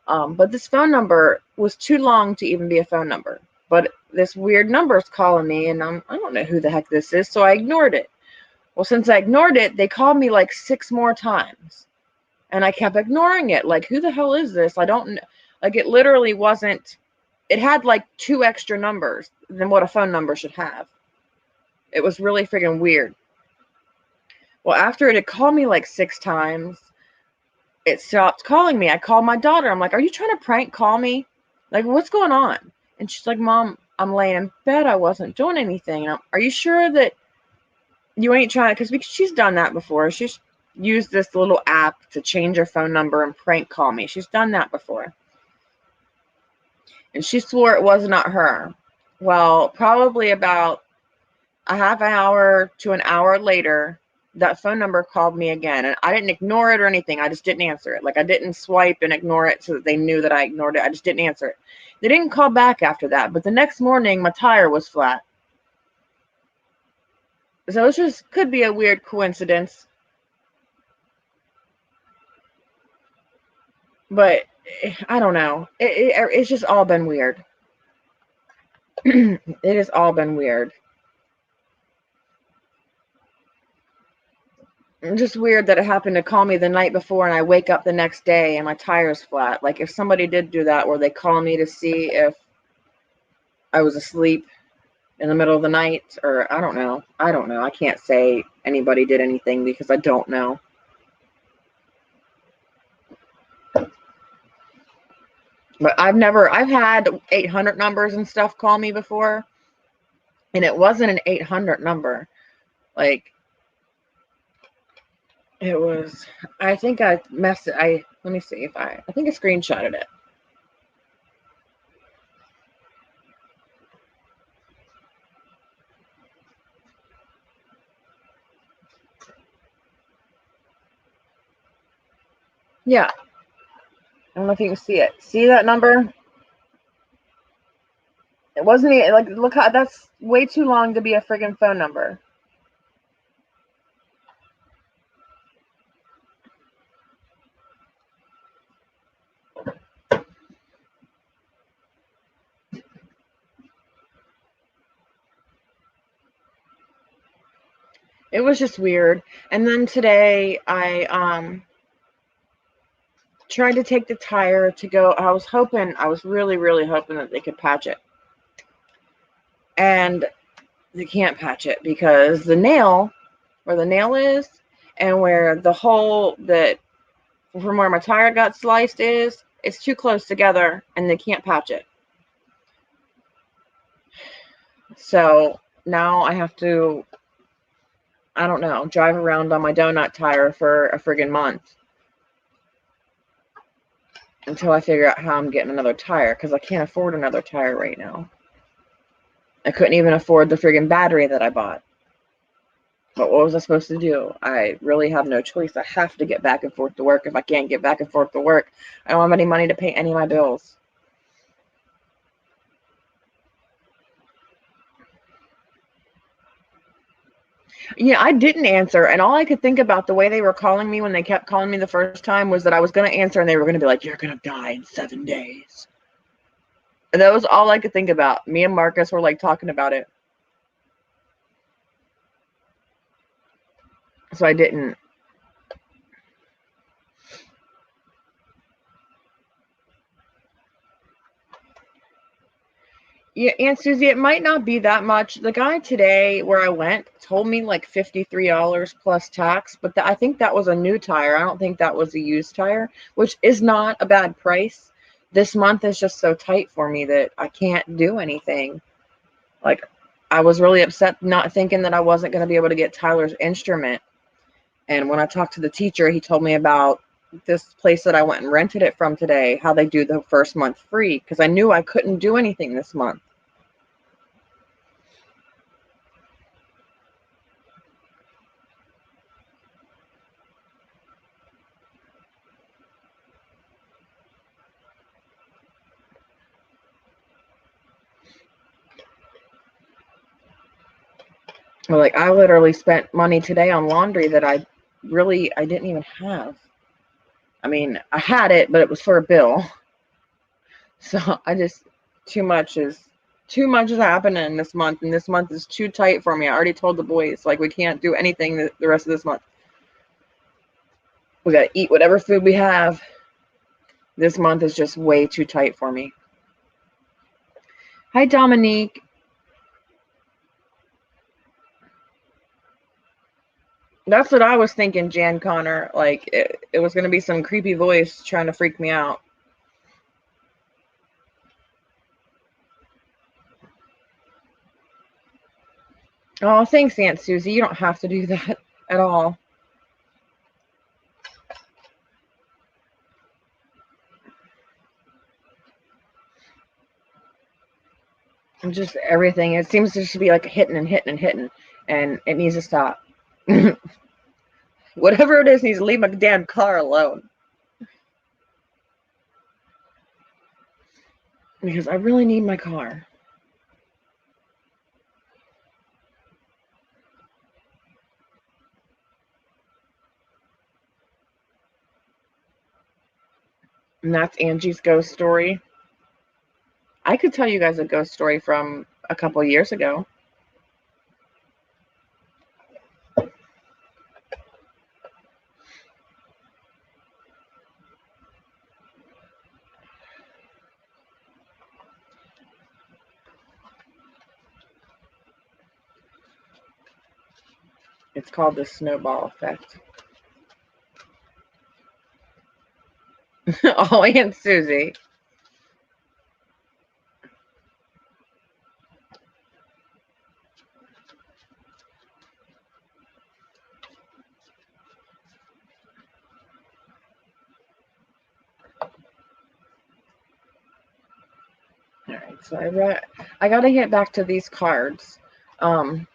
But this phone number was too long to even be a phone number. But this weird number is calling me, and I don't know who the heck this is, so I ignored it. Well, since I ignored it, they called me like 6 more times. And I kept ignoring it. Like, who the hell is this? I don't know. Like, it literally wasn't. It had like 2 extra numbers than what a phone number should have. It was really freaking weird. Well, after it had called me like 6 times, it stopped calling me. I called my daughter. I'm like, are you trying to prank call me? Like, what's going on? And she's like, Mom, I'm laying in bed. I wasn't doing anything. And are you sure that you ain't trying to? Because she's done that before. She's used this little app to change her phone number and prank call me. She's done that before. And she swore it was not her. Well, probably about a half an hour to an hour later, that phone number called me again. And I didn't ignore it or anything. I just didn't answer it. Like, I didn't swipe and ignore it so that they knew that I ignored it. I just didn't answer it. They didn't call back after that. But the next morning, my tire was flat. So it just could be a weird coincidence. But I don't know. It's just all been weird. It has all been weird. It's just weird that it happened to call me the night before and I wake up the next day and my tire's flat. Like, if somebody did do that where they call me to see if I was asleep in the middle of the night, or I don't know. I can't say anybody did anything because I don't know. But I've had 800 numbers and stuff call me before, and it wasn't an 800 number. Like, it was, I think I messed it. Let me see if I think I screenshotted it. Yeah. I don't know if you can see it. See that number? It wasn't even, like, look how, that's way too long to be a friggin' phone number. It was just weird. And then today I tried to take the tire to go. I was really hoping that they could patch it. And they can't patch it because the nail, where the nail is, and where the hole that from where my tire got sliced is, it's too close together and they can't patch it. So now I have to, I don't know, drive around on my donut tire for a friggin' month until I figure out how I'm getting another tire, because I can't afford another tire right now. I couldn't even afford the friggin' battery that I bought. But what was I supposed to do? I really have no choice. I have to get back and forth to work. If I can't get back and forth to work, I don't have any money to pay any of my bills. Yeah, I didn't answer, and all I could think about the way they were calling me when they kept calling me the first time was that I was going to answer and they were going to be like, "You're going to die in 7 days." And that was all I could think about. Me and Marcus were like talking about it. So I didn't. Yeah, Aunt Susie, it might not be that much. The guy today where I went told me like $53 plus tax, but I think that was a new tire. I don't think that was a used tire, which is not a bad price. This month is just so tight for me that I can't do anything. Like, I was really upset not thinking that I wasn't going to be able to get Tyler's instrument. And when I talked to the teacher, he told me about this place that I went and rented it from today, how they do the first month free, because I knew I couldn't do anything this month. Like, I literally spent money today on laundry that I didn't even have. I mean, I had it, but it was for a bill. So too much is happening this month, and this month is too tight for me. I already told the boys, like, we can't do anything the rest of this month. We got to eat whatever food we have. This month is just way too tight for me. Hi, Dominique. That's what I was thinking, Jan Connor. Like, it was going to be some creepy voice trying to freak me out. Oh, thanks, Aunt Susie. You don't have to do that at all. And just everything. It seems to just be like hitting and hitting and hitting, and it needs to stop. Whatever it is needs to leave my damn car alone. Because I really need my car. And that's Angie's ghost story. I could tell you guys a ghost story from a couple years ago. It's called the snowball effect. Oh, Aunt Susie. All right, so I got to get back to these cards. Let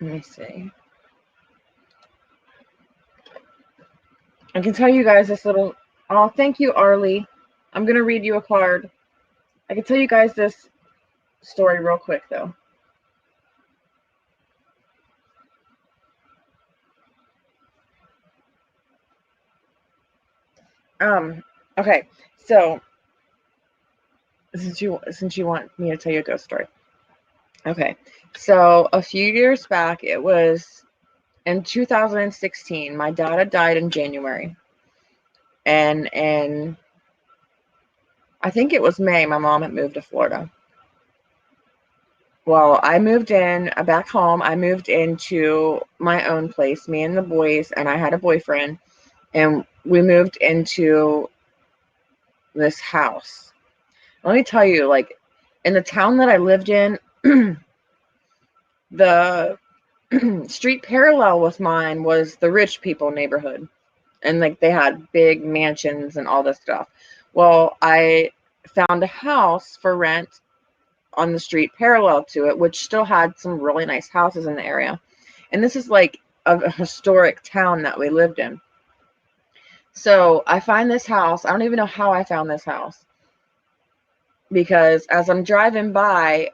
me see. I can tell you guys this little. Oh, thank you, Arlie. I'm gonna read you a card. I can tell you guys this story real quick though. Okay, so since you want me to tell you a ghost story. Okay, so a few years back, it was in 2016. My dad had died in January, and I think it was May. My mom had moved to Florida. Well, I moved in back home. I moved into my own place, me and the boys, and I had a boyfriend, and we moved into this house. Let me tell you, like, in the town that I lived in, the street parallel with mine was the rich people neighborhood. And, like, they had big mansions and all this stuff. Well, I found a house for rent on the street parallel to it, which still had some really nice houses in the area. And this is like a historic town that we lived in. So I find this house. I don't even know how I found this house, because as I'm driving by,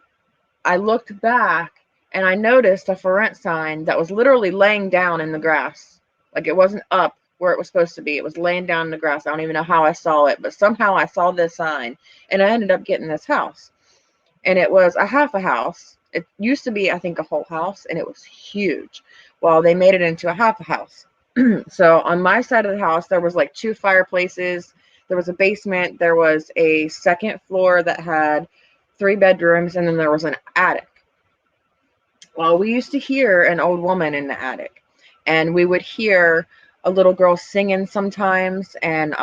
I looked back and I noticed a for rent sign that was literally laying down in the grass. Like, it wasn't up where it was supposed to be. It was laying down in the grass. I don't even know how I saw it, but somehow I saw this sign and I ended up getting this house. And it was a half a house. It used to be, I think, a whole house, and it was huge. Well, they made it into a half a house. So on my side of the house, there was like 2 fireplaces. There was a basement. There was a second floor that had 3 bedrooms, and then there was an attic. Well, we used to hear an old woman in the attic, and we would hear a little girl singing sometimes, and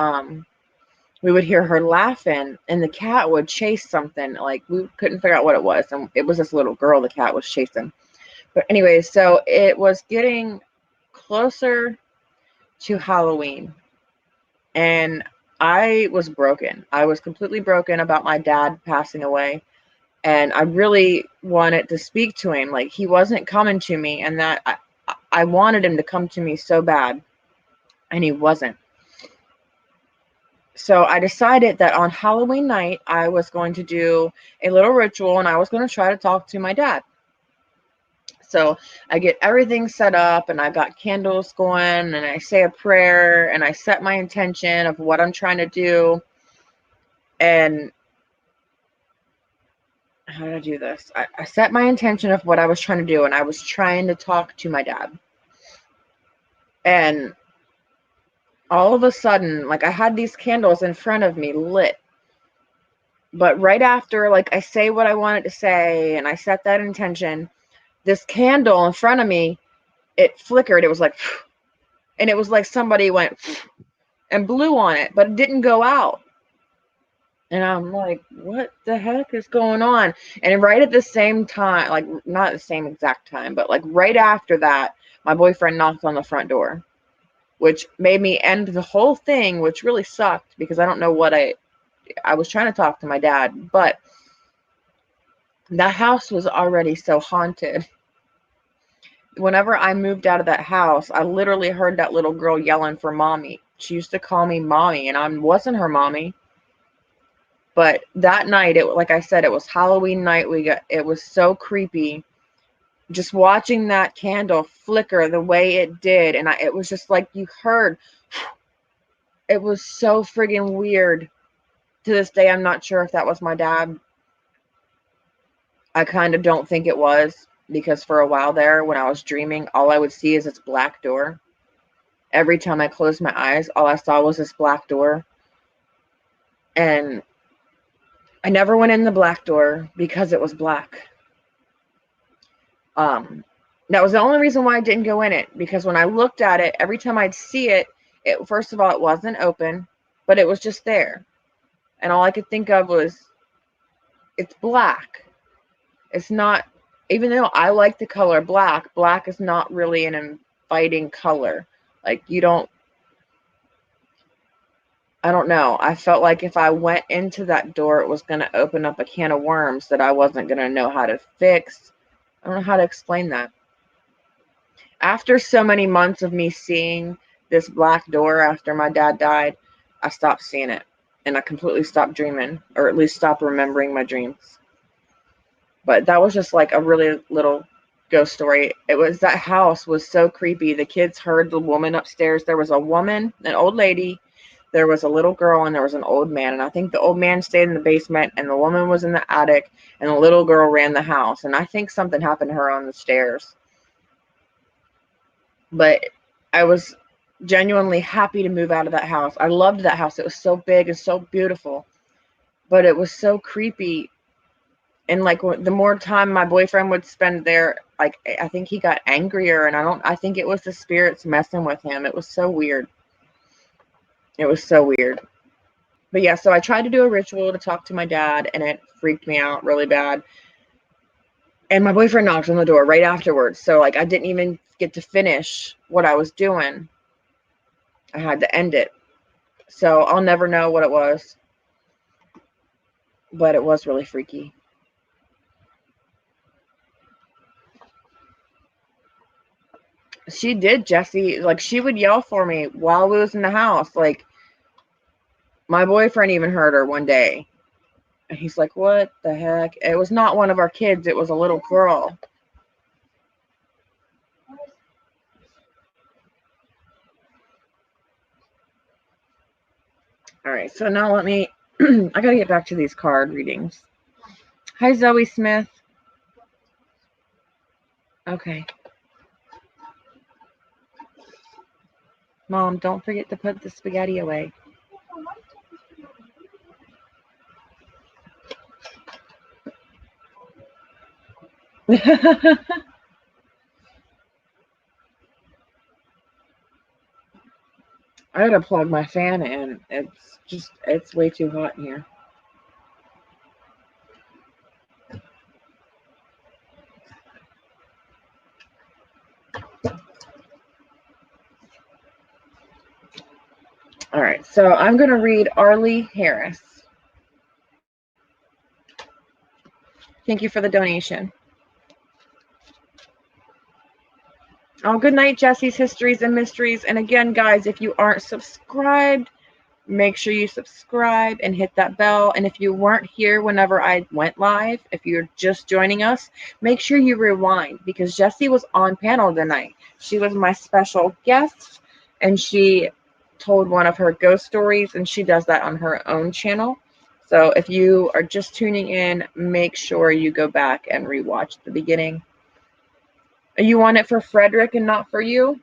we would hear her laughing, and the cat would chase something. Like, we couldn't figure out what it was, and it was this little girl the cat was chasing. But anyway, so it was getting closer to Halloween, and I was broken. I was completely broken about my dad passing away, and I really wanted to speak to him. Like, he wasn't coming to me, and that I wanted him to come to me so bad, and he wasn't. So I decided that on Halloween night, I was going to do a little ritual, and I was going to try to talk to my dad. So I get everything set up, and I got candles going, and I say a prayer, and I set my intention of what I'm trying to do. And how did I do this? I set my intention of what I was trying to do, and I was trying to talk to my dad. And all of a sudden, like, I had these candles in front of me lit. But right after, like, I say what I wanted to say and I set that intention, this candle in front of me, it flickered. It was like, and it was like somebody went and blew on it, but it didn't go out. And I'm like, what the heck is going on? And right at the same time, like, not the same exact time, but like right after that, my boyfriend knocked on the front door, which made me end the whole thing, which really sucked because I don't know what I was trying to talk to my dad, but that house was already so haunted. Whenever I moved out of that house, I literally heard that little girl yelling for mommy. She used to call me mommy, and I wasn't her mommy. But that night, like I said, it was Halloween night. It was so creepy. Just watching that candle flicker the way it did, and it was just like you heard. It was so friggin' weird. To this day, I'm not sure if that was my dad. I kind of don't think it was, because for a while there, when I was dreaming, all I would see is this black door. Every time I closed my eyes, all I saw was this black door. And I never went in the black door because it was black. That was the only reason why I didn't go in it, because when I looked at it, every time I'd see it, first of all, it wasn't open, but it was just there. And all I could think of was, it's black. It's not, even though I like the color black, black is not really an inviting color. Like, I don't know. I felt like if I went into that door, it was going to open up a can of worms that I wasn't going to know how to fix. I don't know how to explain that. After so many months of me seeing this black door after my dad died, I stopped seeing it. And I completely stopped dreaming, or at least stopped remembering my dreams. But that was just like a really little ghost story. It was, that house was so creepy. The kids heard the woman upstairs. There was a woman, an old lady, there was a little girl, and there was an old man. And I think the old man stayed in the basement, and the woman was in the attic, and the little girl ran the house. And I think something happened to her on the stairs. But I was genuinely happy to move out of that house. I loved that house. It was so big and so beautiful, but it was so creepy. And like the more time my boyfriend would spend there, like I think he got angrier, and I think it was the spirits messing with him. It was so weird. It was so weird. But yeah, so I tried to do a ritual to talk to my dad, and it freaked me out really bad. And my boyfriend knocked on the door right afterwards. So like I didn't even get to finish what I was doing. I had to end it. So I'll never know what it was. But it was really freaky. She did, Jessie. Like, she would yell for me while we was in the house. Like, my boyfriend even heard her one day. And he's like, what the heck? It was not one of our kids. It was a little girl. All right, so now let me, I got to get back to these card readings. Hi, Zoe Smith. Okay. Mom, don't forget to put the spaghetti away. I gotta plug my fan in. It's way too hot in here. All right, so I'm gonna read Arlie Harris. Thank you for the donation. Oh, good night, Jessie's Histories and Mysteries. And again, guys, if you aren't subscribed, make sure you subscribe and hit that bell. And if you weren't here whenever I went live, if you're just joining us, make sure you rewind, because Jessie was on panel tonight. She was my special guest, and she told one of her ghost stories, and she does that on her own channel. So if you are just tuning in, make sure you go back and rewatch the beginning. You want it for Frederick and not for you?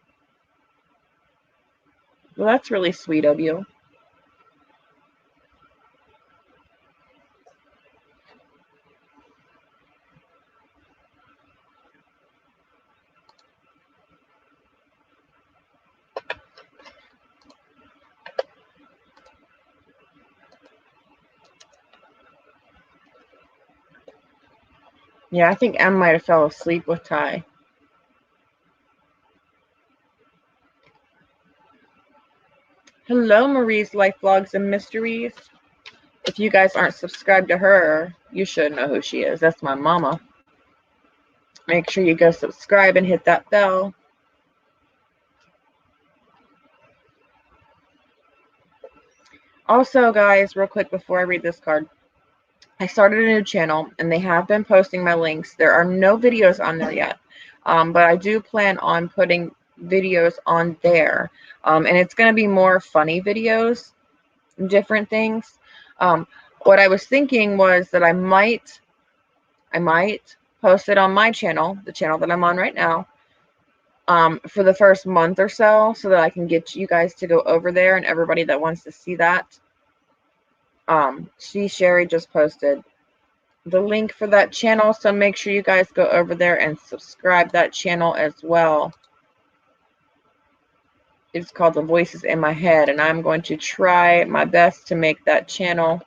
Well, that's really sweet of you. Yeah, I think Em might have fell asleep with Ty. Hello, Marie's Life Vlogs and Mysteries. If you guys aren't subscribed to her, you should know who she is. That's my mama. Make sure you go subscribe and hit that bell. Also, guys, real quick before I read this card, I started a new channel, and they have been posting my links. There are no videos on there yet, but I do plan on putting videos on there, and it's going to be more funny videos, different things. What I was thinking was that I might post it on my channel, the channel that I'm on right now, for the first month or so that I can get you guys to go over there, and everybody that wants to see that. Sherry just posted the link for that channel, so make sure you guys go over there and subscribe that channel as well. It's called The Voices in My Head, and I'm going to try my best to make that channel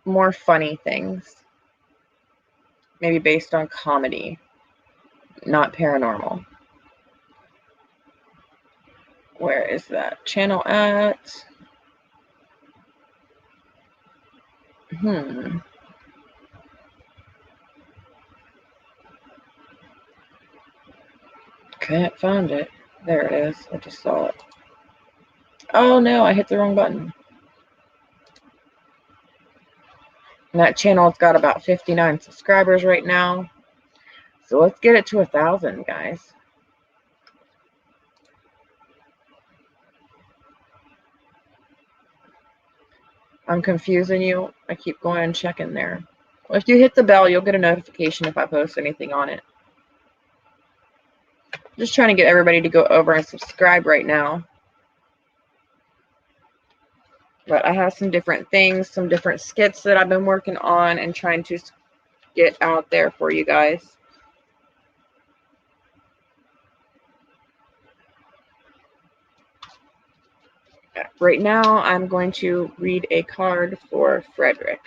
more funny things, maybe based on comedy, not paranormal. Where is that channel at? Can't find it. There it is. I just saw it. Oh no, I hit the wrong button. And that channel's got about 59 subscribers right now. So let's get it to 1,000, guys. I'm confusing you. I keep going and checking there. If you hit the bell, you'll get a notification if I post anything on it. Just trying to get everybody to go over and subscribe right now. But I have some different things, some different skits that I've been working on and trying to get out there for you guys. Right now, I'm going to read a card for Frederick.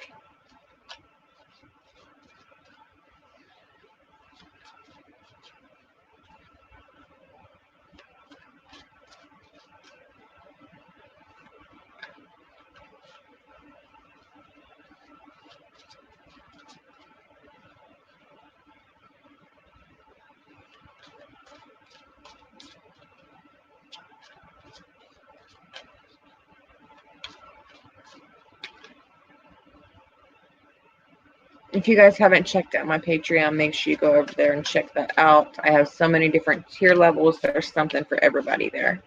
If you guys haven't checked out my Patreon, make sure you go over there and check that out. I have so many different tier levels. There's something for everybody there.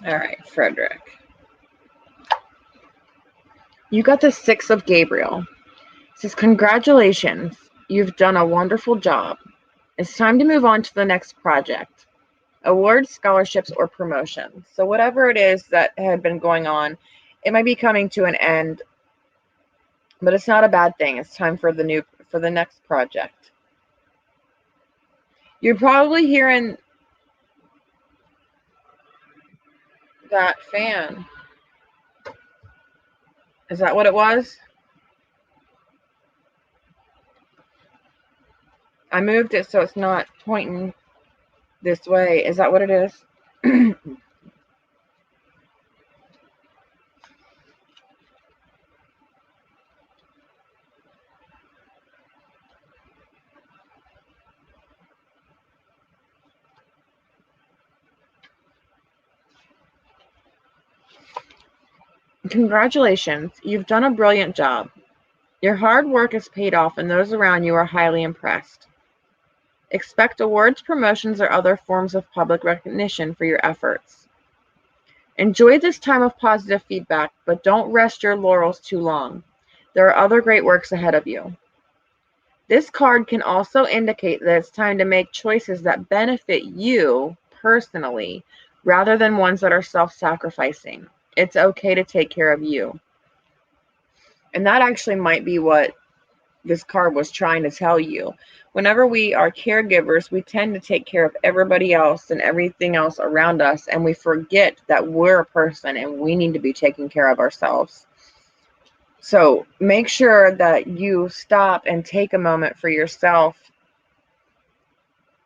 All right, Frederick. You got the 6 of Gabriel. It says, congratulations. You've done a wonderful job. It's time to move on to the next project. Awards, scholarships, or promotions. So whatever it is that had been going on, it might be coming to an end, but it's not a bad thing. It's time for the next project. You're probably hearing that fan. Is that what it was? I moved it so it's not pointing this way. Is that what it is? Congratulations. You've done a brilliant job. Your hard work has paid off and those around you are highly impressed. Expect awards, promotions, or other forms of public recognition for your efforts. Enjoy this time of positive feedback, but don't rest your laurels too long. There are other great works ahead of you. This card can also indicate that it's time to make choices that benefit you personally, rather than ones that are self-sacrificing. It's okay to take care of you. And that actually might be what this card was trying to tell you. Whenever we are caregivers, we tend to take care of everybody else and everything else around us, and we forget that we're a person and we need to be taking care of ourselves. So make sure that you stop and take a moment for yourself.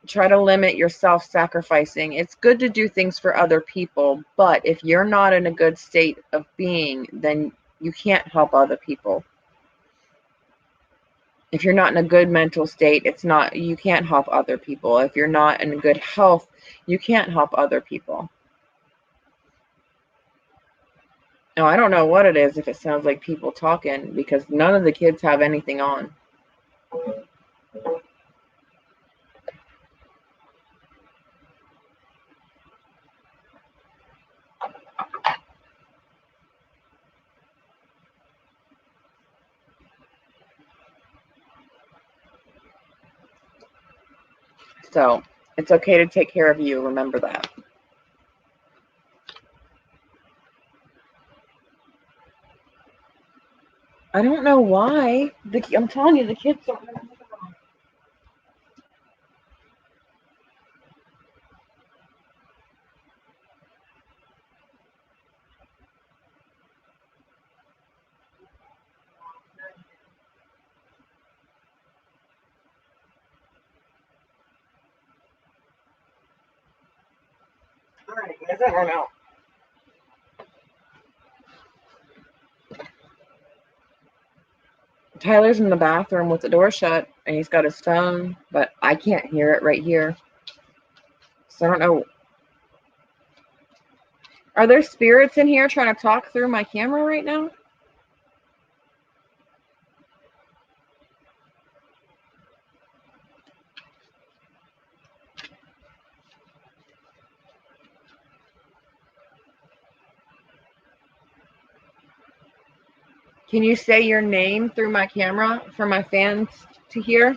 Try to limit your self-sacrificing. It's good to do things for other people, but if you're not in a good state of being, then you can't help other people. If you're not in a good mental state, you can't help other people. If you're not in good health, you can't help other people. Now, I don't know what it is if it sounds like people talking, because none of the kids have anything on. So it's okay to take care of you. Remember that. I don't know why. I'm telling you, the kids don't know. All right, guys, that run out. Tyler's in the bathroom with the door shut, and he's got his phone, but I can't hear it right here. So I don't know. Are there spirits in here trying to talk through my camera right now? Can you say your name through my camera for my fans to hear?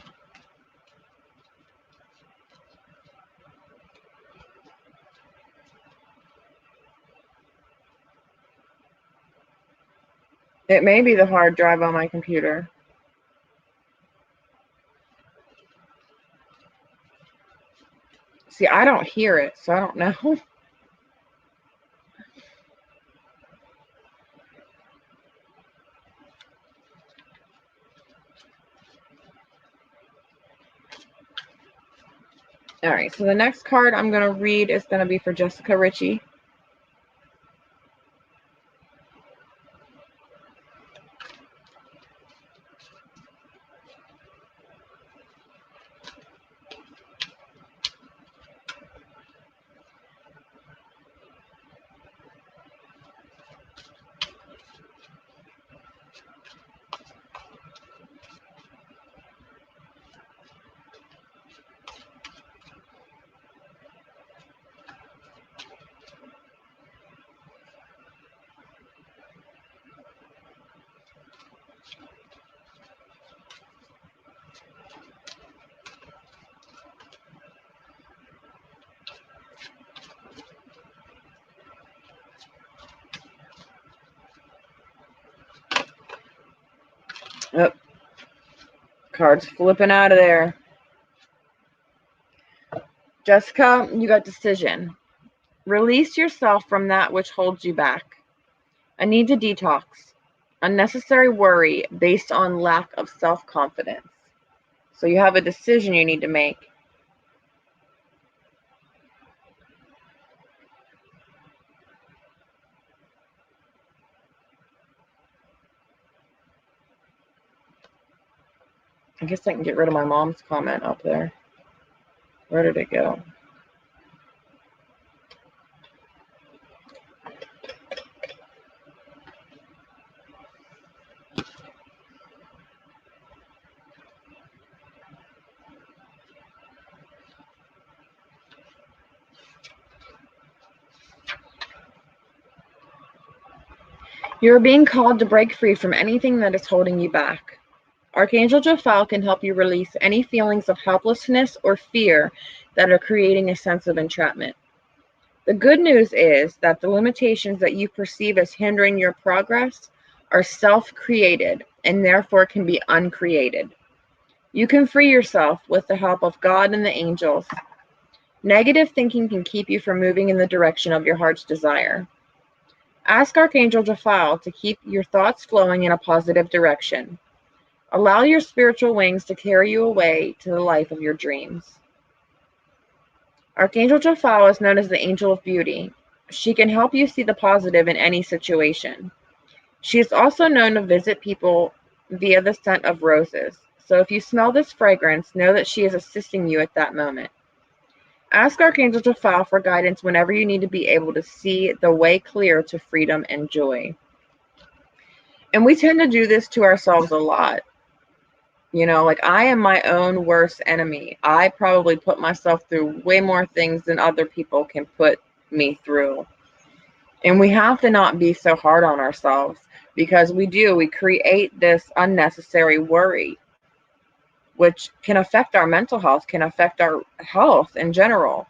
It may be the hard drive on my computer. See, I don't hear it, so I don't know. All right, so the next card I'm going to read is going to be for Jessica Ritchie. Oh, card's flipping out of there. Jessica, you got decision. Release yourself from that which holds you back. A need to detox. Unnecessary worry based on lack of self-confidence. So you have a decision you need to make. I guess I can get rid of my mom's comment up there. Where did it go? You are being called to break free from anything that is holding you back. Archangel Jophiel can help you release any feelings of helplessness or fear that are creating a sense of entrapment. The good news is that the limitations that you perceive as hindering your progress are self-created and therefore can be uncreated. You can free yourself with the help of God and the angels. Negative thinking can keep you from moving in the direction of your heart's desire. Ask Archangel Jophiel to keep your thoughts flowing in a positive direction. Allow your spiritual wings to carry you away to the life of your dreams. Archangel Jophiel is known as the Angel of Beauty. She can help you see the positive in any situation. She is also known to visit people via the scent of roses. So if you smell this fragrance, know that she is assisting you at that moment. Ask Archangel Jophiel for guidance whenever you need to be able to see the way clear to freedom and joy. And we tend to do this to ourselves a lot. You know, like I am my own worst enemy. I probably put myself through way more things than other people can put me through. And we have to not be so hard on ourselves because we create this unnecessary worry. which can affect our mental health, can affect our health in general.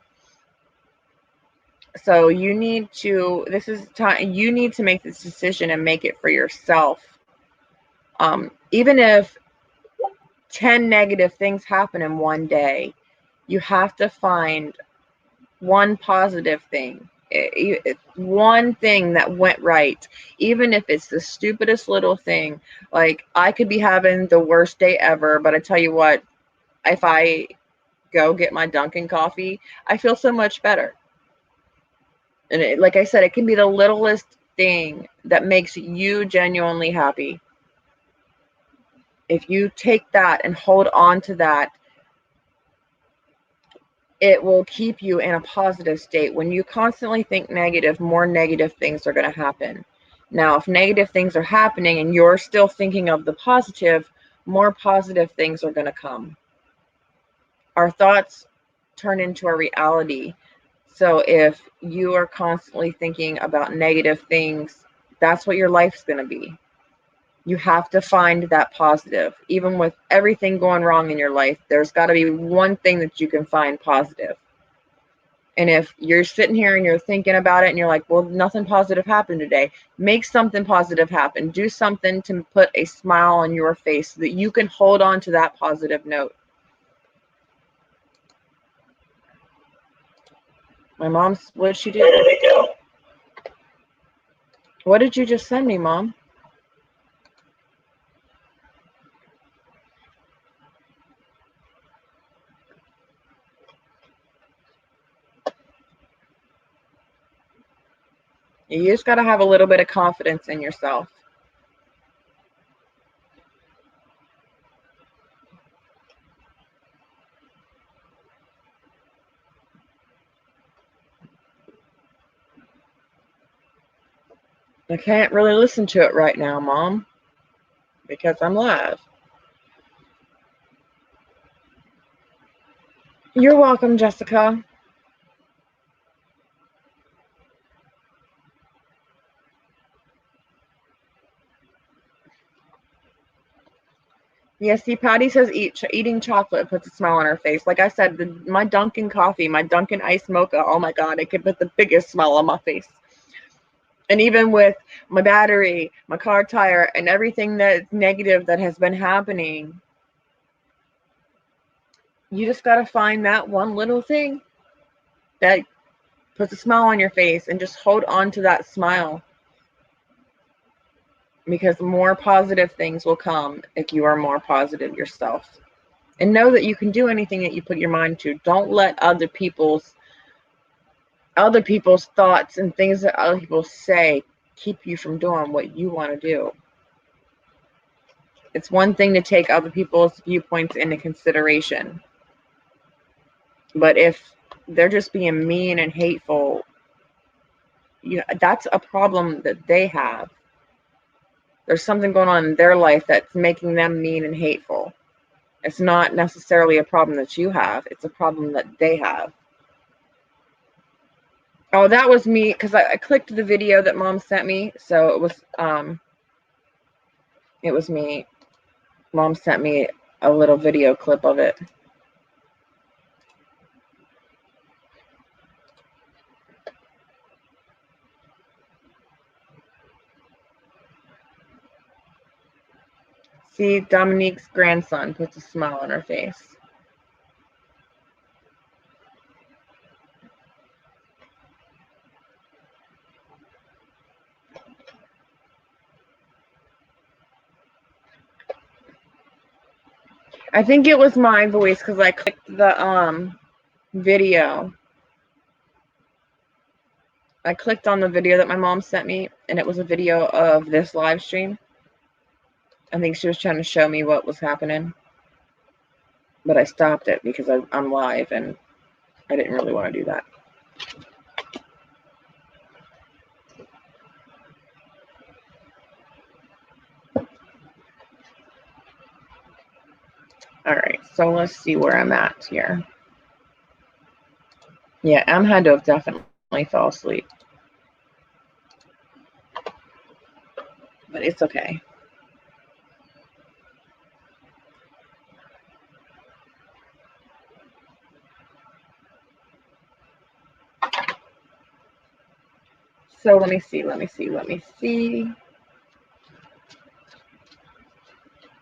So you need to, this is time, you need to make this decision and make it for yourself. Even if 10 negative things happen in one day, you have to find one positive thing, one thing that went right, even if it's the stupidest little thing. Like, I could be having the worst day ever, but I tell you what, if I go get my Dunkin' coffee, I feel so much better. And like I said, it can be the littlest thing that makes you genuinely happy. If you take that and hold on to that, it will keep you in a positive state. When you constantly think negative, more negative things are going to happen. Now, if negative things are happening and you're still thinking of the positive, more positive things are going to come. Our thoughts turn into a reality. So if you are constantly thinking about negative things, that's what your life's going to be. You have to find that positive. Even with everything going wrong in your life, there's got to be one thing that you can find positive. And if you're sitting here and you're thinking about it and you're like, well, nothing positive happened today, make something positive happen. Do something to put a smile on your face so that you can hold on to that positive note. My mom's, what did she do? There we go. What did you just send me, Mom? You just got to have a little bit of confidence in yourself. I can't really listen to it right now, Mom, because I'm live. You're welcome, Jessica. Yes, see, Patty says eating chocolate puts a smile on her face. Like I said, my Dunkin' coffee, my Dunkin' iced mocha, oh my God, it could put the biggest smile on my face. And even with my battery, my car tire, and everything that's negative that has been happening, you just got to find that one little thing that puts a smile on your face and just hold on to that smile. Because more positive things will come if you are more positive yourself. And know that you can do anything that you put your mind to. Don't let other people's thoughts and things that other people say keep you from doing what you want to do. It's one thing to take other people's viewpoints into consideration. But if they're just being mean and hateful, that's a problem that they have. There's something going on in their life that's making them mean and hateful. It's not necessarily a problem that you have. It's a problem that they have. Oh, that was me, because I clicked the video that Mom sent me. So it was me. Mom sent me a little video clip of it. See, Dominique's grandson puts a smile on her face. I think it was my voice because I clicked the video. I clicked on the video that my mom sent me, and it was a video of this live stream. I think she was trying to show me what was happening. But I stopped it because I'm live, and I didn't really want to do that. All right, so let's see where I'm at here. Yeah, M had to have definitely fell asleep. But it's okay. So let me see.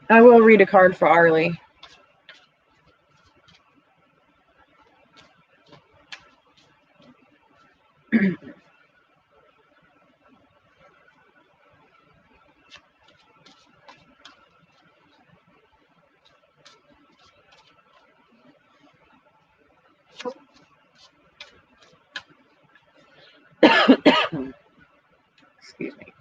I will read a card for Arlie. Excuse me.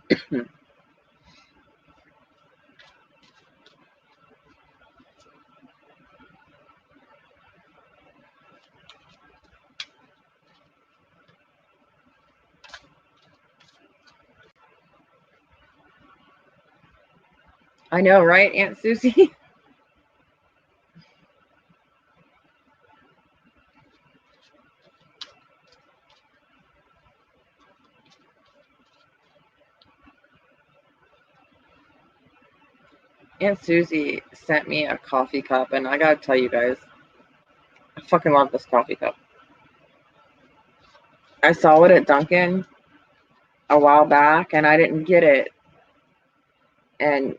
I know, right, Aunt Susie? Aunt Susie sent me a coffee cup, and I gotta tell you guys, I fucking love this coffee cup. I saw it at Dunkin' a while back, and I didn't get it. And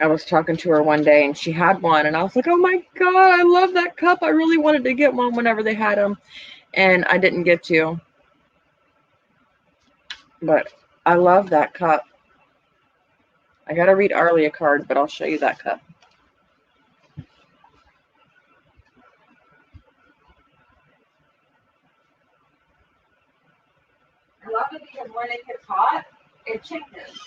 I was talking to her one day, and she had one, and I was like, oh my God, I love that cup. I really wanted to get one whenever they had them, and I didn't get to. But I love that cup. I gotta read Arlie a card, but I'll show you that cup. I love it because when it gets hot, it changes.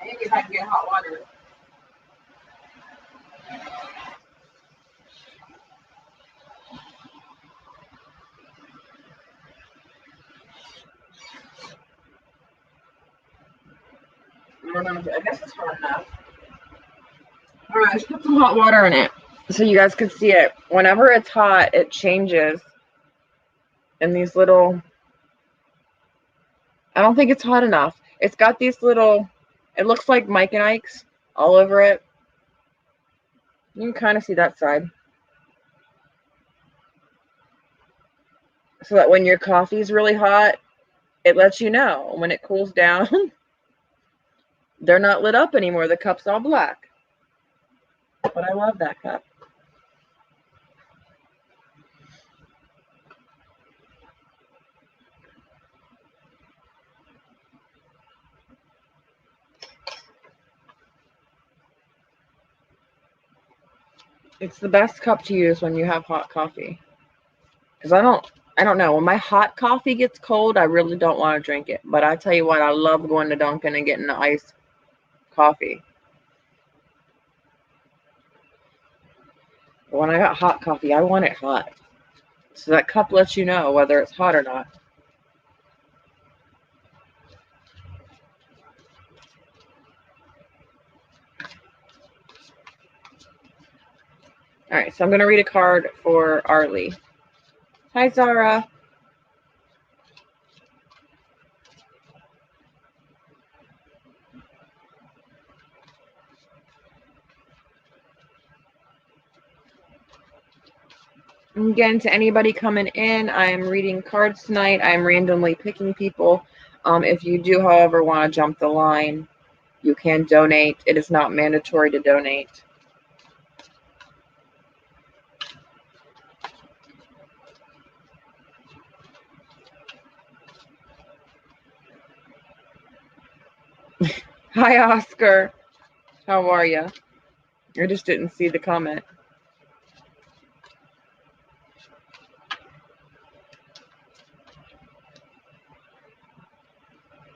Maybe if I can get hot water. I don't know. I guess it's hot enough. All right, let's put some hot water in it so you guys can see it. Whenever it's hot, it changes in these little. I don't think it's hot enough. It's got these little. It looks like Mike and Ike's all over it. You can kind of see that side. So that when your coffee's really hot, it lets you know. When it cools down, they're not lit up anymore. The cup's all black. But I love that cup. It's the best cup to use when you have hot coffee. Because I don't know. When my hot coffee gets cold, I really don't want to drink it. But I tell you what, I love going to Dunkin' and getting the iced coffee. But when I got hot coffee, I want it hot. So that cup lets you know whether it's hot or not. All right, so I'm going to read a card for Arlie. Hi, Zara. Again, to anybody coming in, I am reading cards tonight. I'm randomly picking people. If you do, however, want to jump the line, you can donate. It is not mandatory to donate. Hi, Oscar. How are you? I just didn't see the comment.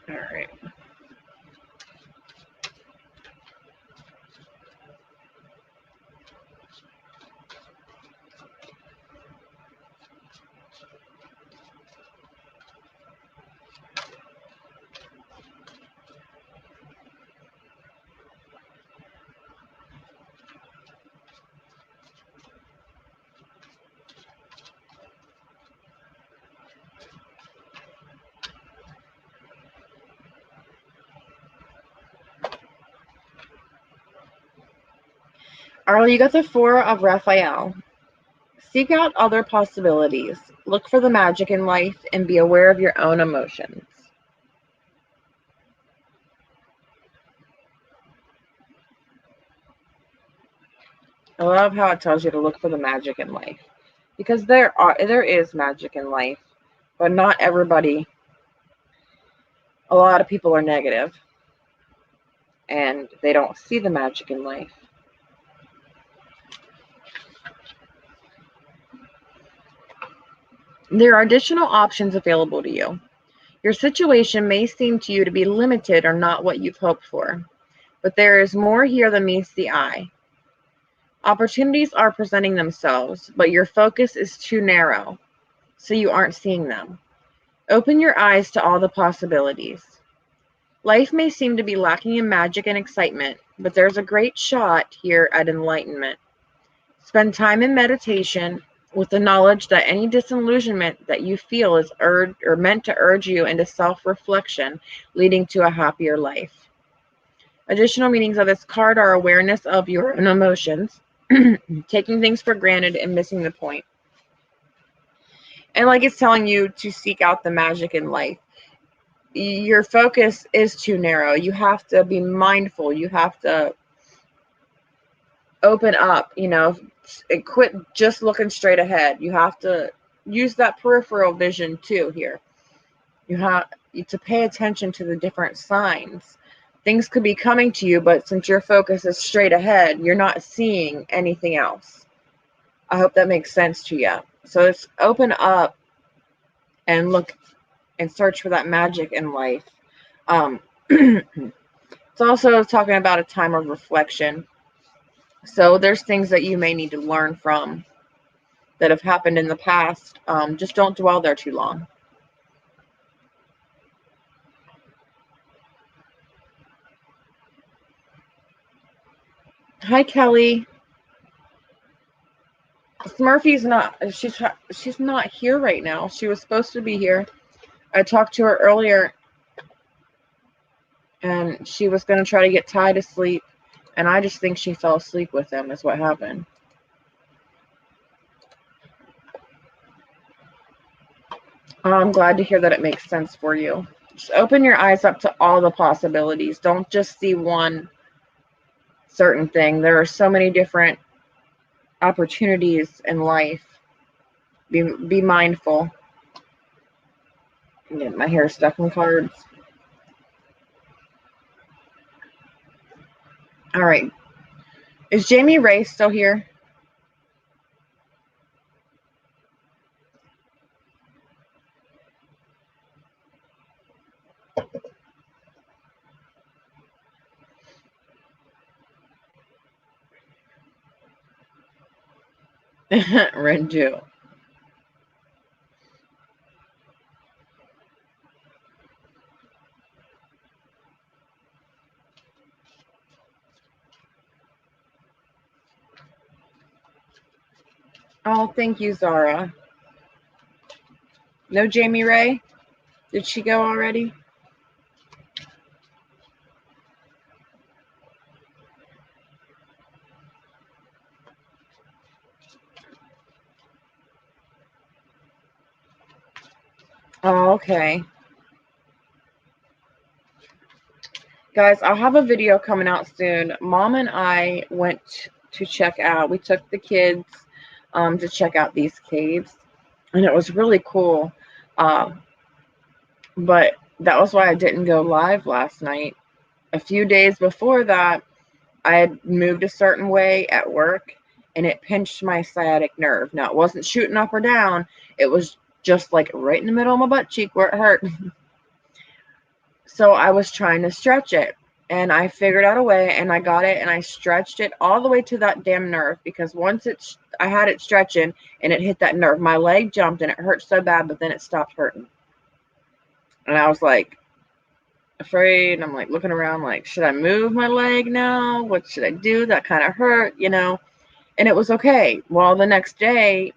All right. Arlo, you got the Four of Raphael. Seek out other possibilities. Look for the magic in life and be aware of your own emotions. I love how it tells you to look for the magic in life. Because there is magic in life, but not everybody. A lot of people are negative and they don't see the magic in life. There are additional options available to you. Your situation may seem to you to be limited or not what you've hoped for, but there is more here than meets the eye. Opportunities are presenting themselves, but your focus is too narrow, so you aren't seeing them. Open your eyes to all the possibilities. Life may seem to be lacking in magic and excitement, but there's a great shot here at enlightenment. Spend time in meditation with the knowledge that any disillusionment that you feel is meant to urge you into self-reflection, leading to a happier life. Additional meanings of this card are awareness of your own emotions, taking things for granted and missing the point. And like it's telling you to seek out the magic in life. Your focus is too narrow. You have to be mindful. You have to open up, and quit just looking straight ahead. You have to use that peripheral vision too here. You have to pay attention to the different signs. Things could be coming to you, but since your focus is straight ahead, you're not seeing anything else. I hope that makes sense to you. So it's open up and look and search for that magic in life. It's also talking about a time of reflection. So there's things that you may need to learn from that have happened in the past. Just don't dwell there too long. Hi, Kelly. Smurfy's not. She's not here right now. She was supposed to be here. I talked to her earlier, and she was going to try to get Ty to sleep, and I just think she fell asleep with him is what happened. I'm glad to hear that it makes sense for you. Just open your eyes up to all the possibilities. Don't just see one certain thing. There are so many different opportunities in life. Be mindful. Get my hair stuck in cards. All right. Is Jamie Ray still here? Renju. Oh, thank you, Zara. No Jamie Ray? Did she go already? Oh, okay. Guys, I'll have a video coming out soon. Mom and I went to check out. We took the kids to check out these caves, and it was really cool. But that was why I didn't go live last night. A few days before that, I had moved a certain way at work, and it pinched my sciatic nerve. Now, it wasn't shooting up or down. It was just like right in the middle of my butt cheek where it hurt. So I was trying to stretch it, and I figured out a way, and I got it, and I stretched it all the way to that damn nerve, because once I had it stretching and it hit that nerve, my leg jumped and it hurt so bad, but then it stopped hurting. And I was like afraid. I'm like looking around like, should I move my leg now? What should I do? That kind of hurt, and it was okay. Well, the next day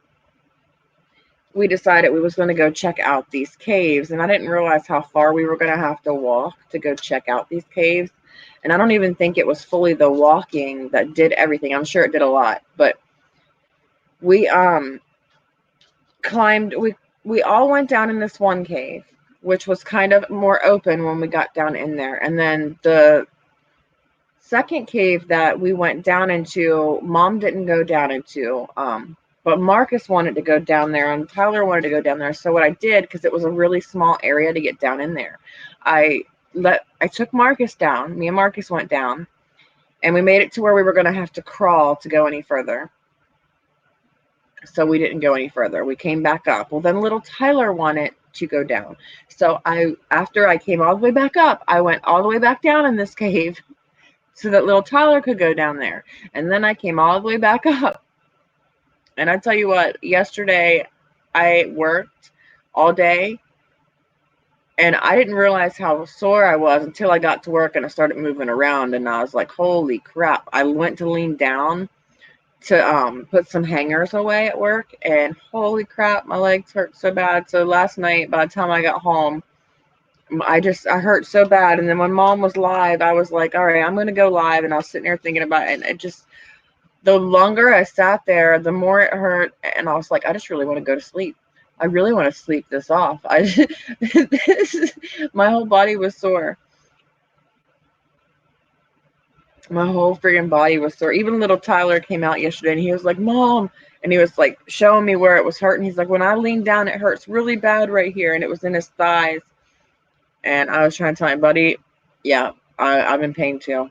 we decided we was going to go check out these caves, and I didn't realize how far we were going to have to walk to go check out these caves. And I don't even think it was fully the walking that did everything. I'm sure it did a lot, but we climbed, we all went down in this one cave, which was kind of more open when we got down in there. And then the second cave that we went down into, Mom didn't go down into, but Marcus wanted to go down there and Tyler wanted to go down there. So what I did, because it was a really small area to get down in there, I took Marcus down. Me and Marcus went down, and we made it to where we were going to have to crawl to go any further. So we didn't go any further. We came back up. Well, then little Tyler wanted to go down. So after I came all the way back up, I went all the way back down in this cave so that little Tyler could go down there. And then I came all the way back up. And I tell you what, yesterday I worked all day, and I didn't realize how sore I was until I got to work and I started moving around, and I was like, holy crap. I went to lean down to put some hangers away at work, and holy crap, my legs hurt so bad. So last night, by the time I got home, I hurt so bad. And then when Mom was live, I was like, all right, I'm going to go live. And I was sitting there thinking about it, and it just, the longer I sat there, the more it hurt. And I was like, I just really want to go to sleep. I really want to sleep this off. My whole body was sore. My whole freaking body was sore. Even little Tyler came out yesterday, and he was like, Mom, and he was like showing me where it was hurting. He's like, when I lean down, it hurts really bad right here. And it was in his thighs. And I was trying to tell him, buddy, yeah, I'm in pain too.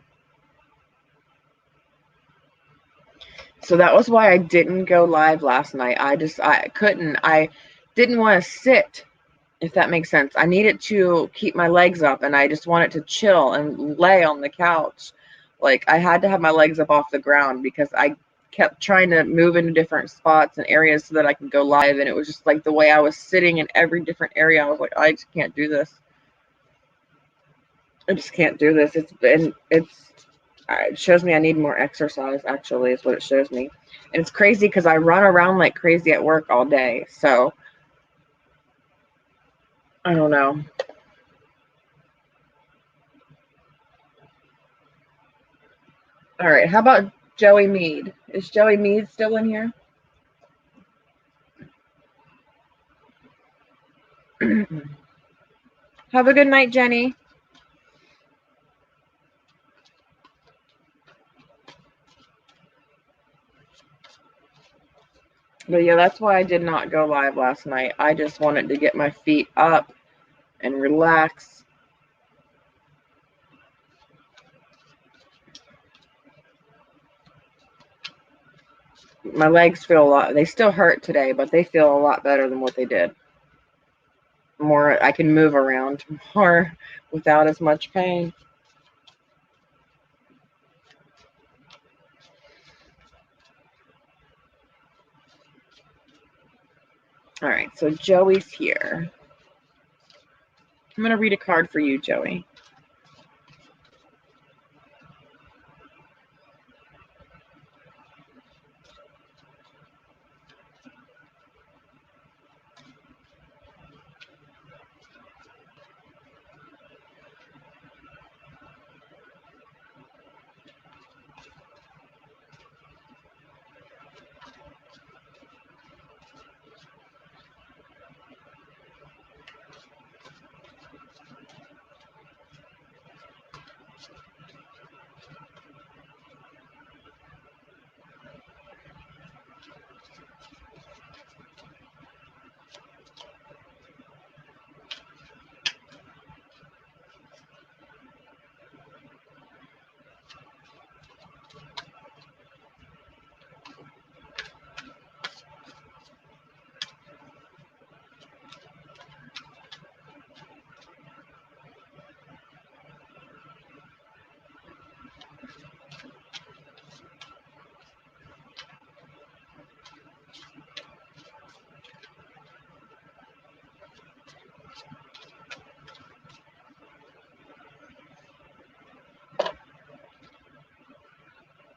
So that was why I didn't go live last night. I didn't want to sit, if that makes sense. I needed to keep my legs up, and I just wanted to chill and lay on the couch. Like, I had to have my legs up off the ground because I kept trying to move into different spots and areas so that I could go live. And it was just like the way I was sitting in every different area. I was like, I just can't do this. I just can't do this. It shows me I need more exercise, actually, is what it shows me. And it's crazy because I run around like crazy at work all day. So, I don't know. All right, how about Joey Mead? Is Joey Mead still in here? Have a good night, Jenny. But yeah, that's why I did not go live last night. I just wanted to get my feet up and relax. My legs feel a lot, they still hurt today, but they feel a lot better than what they did. More, I can move around more without as much pain. All right, so Joey's here. I'm going to read a card for you, Joey.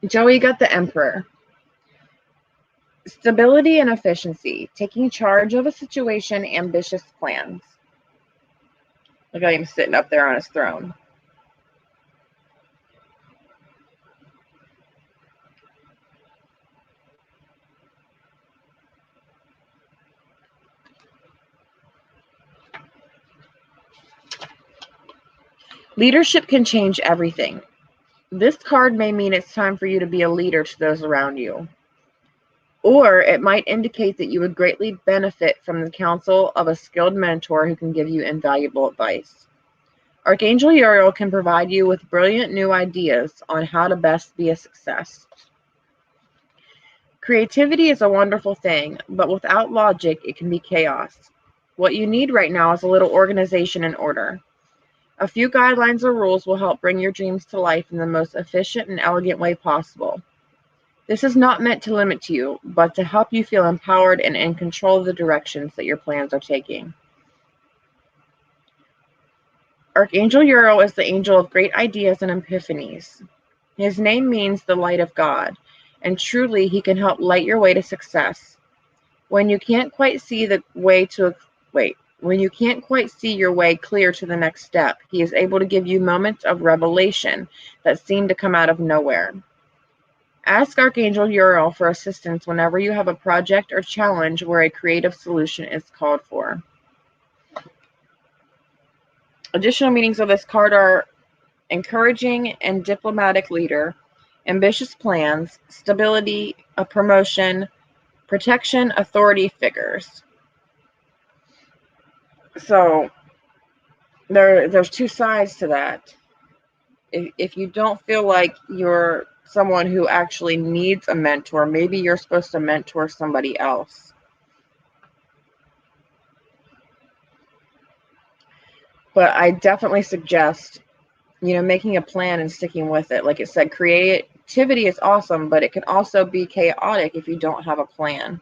Joey got the Emperor. Stability and efficiency. Taking charge of a situation, ambitious plans. Look at him sitting up there on his throne. Leadership can change everything. This card may mean it's time for you to be a leader to those around you. Or it might indicate that you would greatly benefit from the counsel of a skilled mentor who can give you invaluable advice. Archangel Uriel can provide you with brilliant new ideas on how to best be a success. Creativity is a wonderful thing, but without logic, it can be chaos. What you need right now is a little organization and order. A few guidelines or rules will help bring your dreams to life in the most efficient and elegant way possible. This is not meant to limit you, but to help you feel empowered and in control of the directions that your plans are taking. Archangel Uriel is the angel of great ideas and epiphanies. His name means the light of God, and truly he can help light your way to success. When you can't quite see the way to when you can't quite see your way clear to the next step, he is able to give you moments of revelation that seem to come out of nowhere. Ask Archangel Uriel for assistance whenever you have a project or challenge where a creative solution is called for. Additional meanings of this card are encouraging and diplomatic leader, ambitious plans, stability, a promotion, protection, authority figures. So there's two sides to that. If you don't feel like you're someone who actually needs a mentor, maybe you're supposed to mentor somebody else. But I definitely suggest, making a plan and sticking with it. Like it said, creativity is awesome, but it can also be chaotic if you don't have a plan.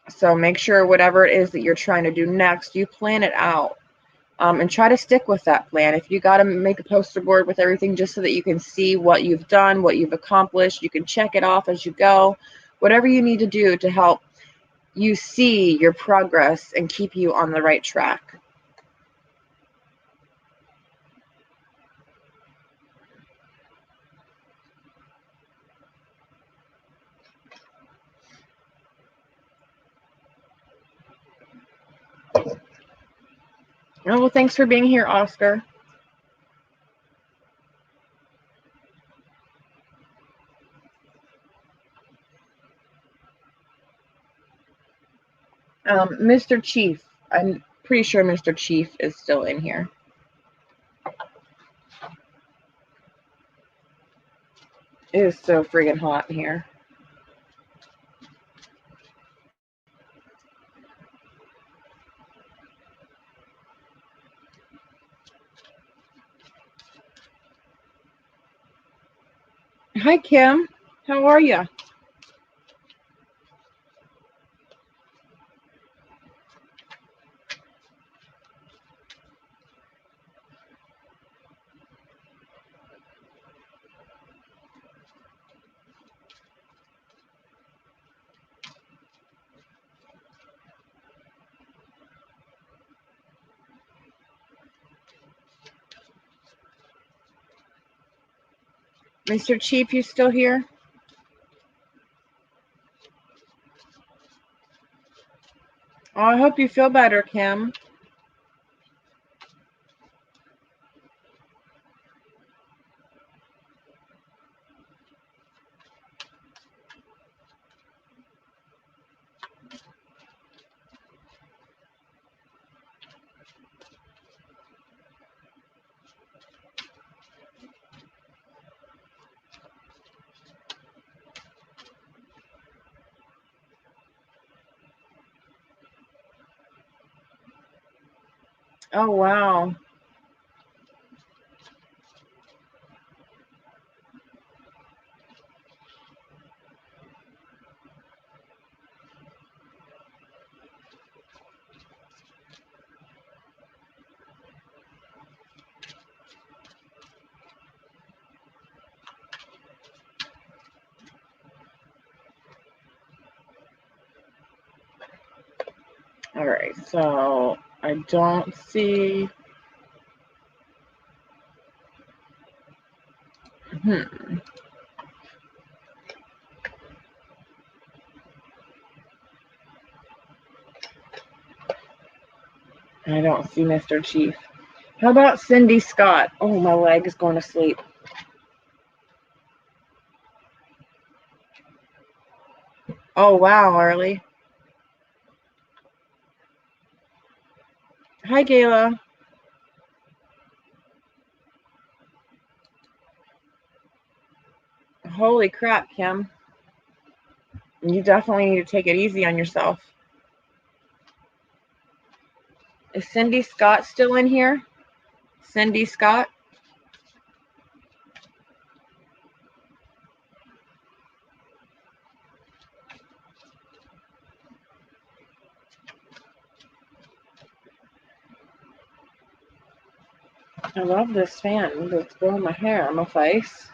So make sure whatever it is that you're trying to do next, you plan it out. And try to stick with that plan. If you got to make a poster board with everything just so that you can see what you've done, what you've accomplished, you can check it off as you go. Whatever you need to do to help you see your progress and keep you on the right track. Oh, well, thanks for being here, Oscar. Mr. Chief, I'm pretty sure Mr. Chief is still in here. It is so friggin' hot in here. Hi, Kim. How are you? Mr. Chief, you still here? Oh, I hope you feel better, Kim. Oh, wow. All right, so I don't see. I don't see Mr. Chief. How about Cindy Scott? Oh, my leg is going to sleep. Oh, wow, Arlie. Hi, Gayla. Holy crap, Kim. You definitely need to take it easy on yourself. Is Cindy Scott still in here? Cindy Scott? I love this fan that's blowing my hair on my face.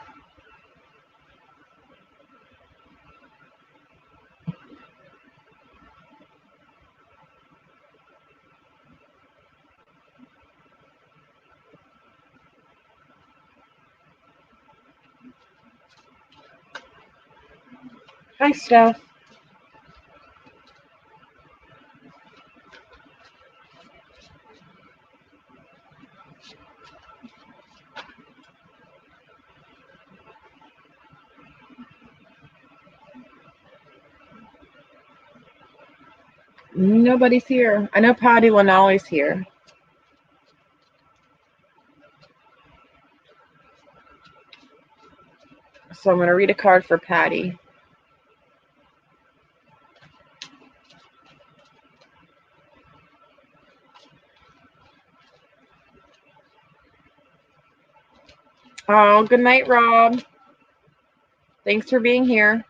Hi, Steph. Nobody's here. I know Patty Lanolly's here. So I'm going to read a card for Patty. Oh, good night, Rob. Thanks for being here.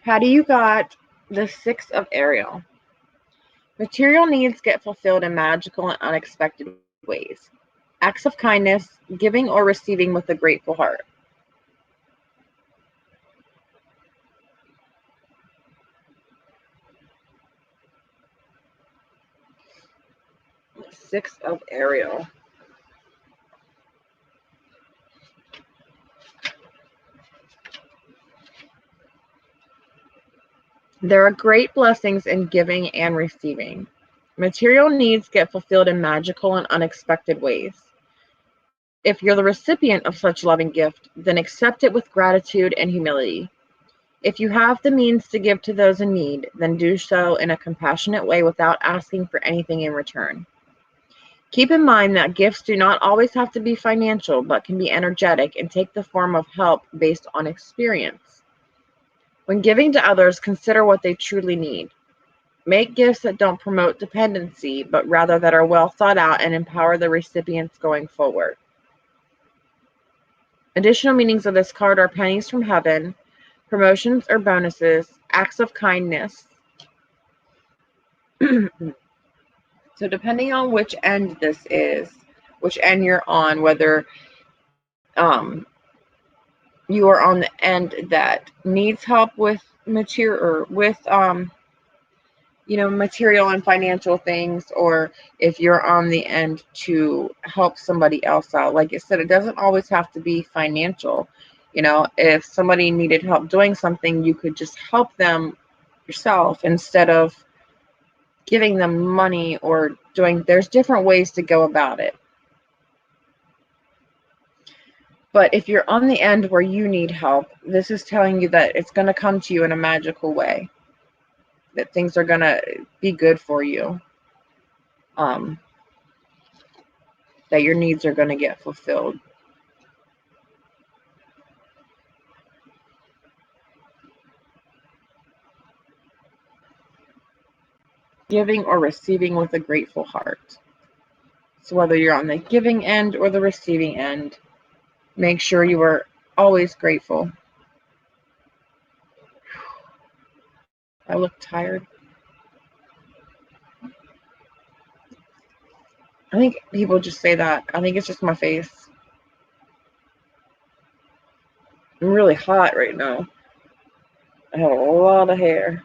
Patty, you got the Six of Ariel. Material needs get fulfilled in magical and unexpected ways. Acts of kindness, giving or receiving with a grateful heart. Six of Ariel. There are great blessings in giving and receiving. Material needs get fulfilled in magical and unexpected ways. If you're the recipient of such loving gift, then accept it with gratitude and humility. If you have the means to give to those in need, then do so in a compassionate way without asking for anything in return. Keep in mind that gifts do not always have to be financial, but can be energetic and take the form of help based on experience. When giving to others, consider what they truly need. Make gifts that don't promote dependency, but rather that are well thought out and empower the recipients going forward. Additional meanings of this card are pennies from heaven, promotions or bonuses, acts of kindness. So depending on which end this is, which end you're on, whether you are on the end that needs help with material or with material and financial things, or if you're on the end to help somebody else out. Like I said, it doesn't always have to be financial. If somebody needed help doing something, you could just help them yourself instead of giving them money or there's different ways to go about it. But if you're on the end where you need help, this is telling you that it's going to come to you in a magical way, that things are going to be good for you, that your needs are going to get fulfilled. Giving or receiving with a grateful heart. So whether you're on the giving end or the receiving end, make sure you are always grateful. I look tired. I think people just say that. I think it's just my face. I'm really hot right now. I have a lot of hair.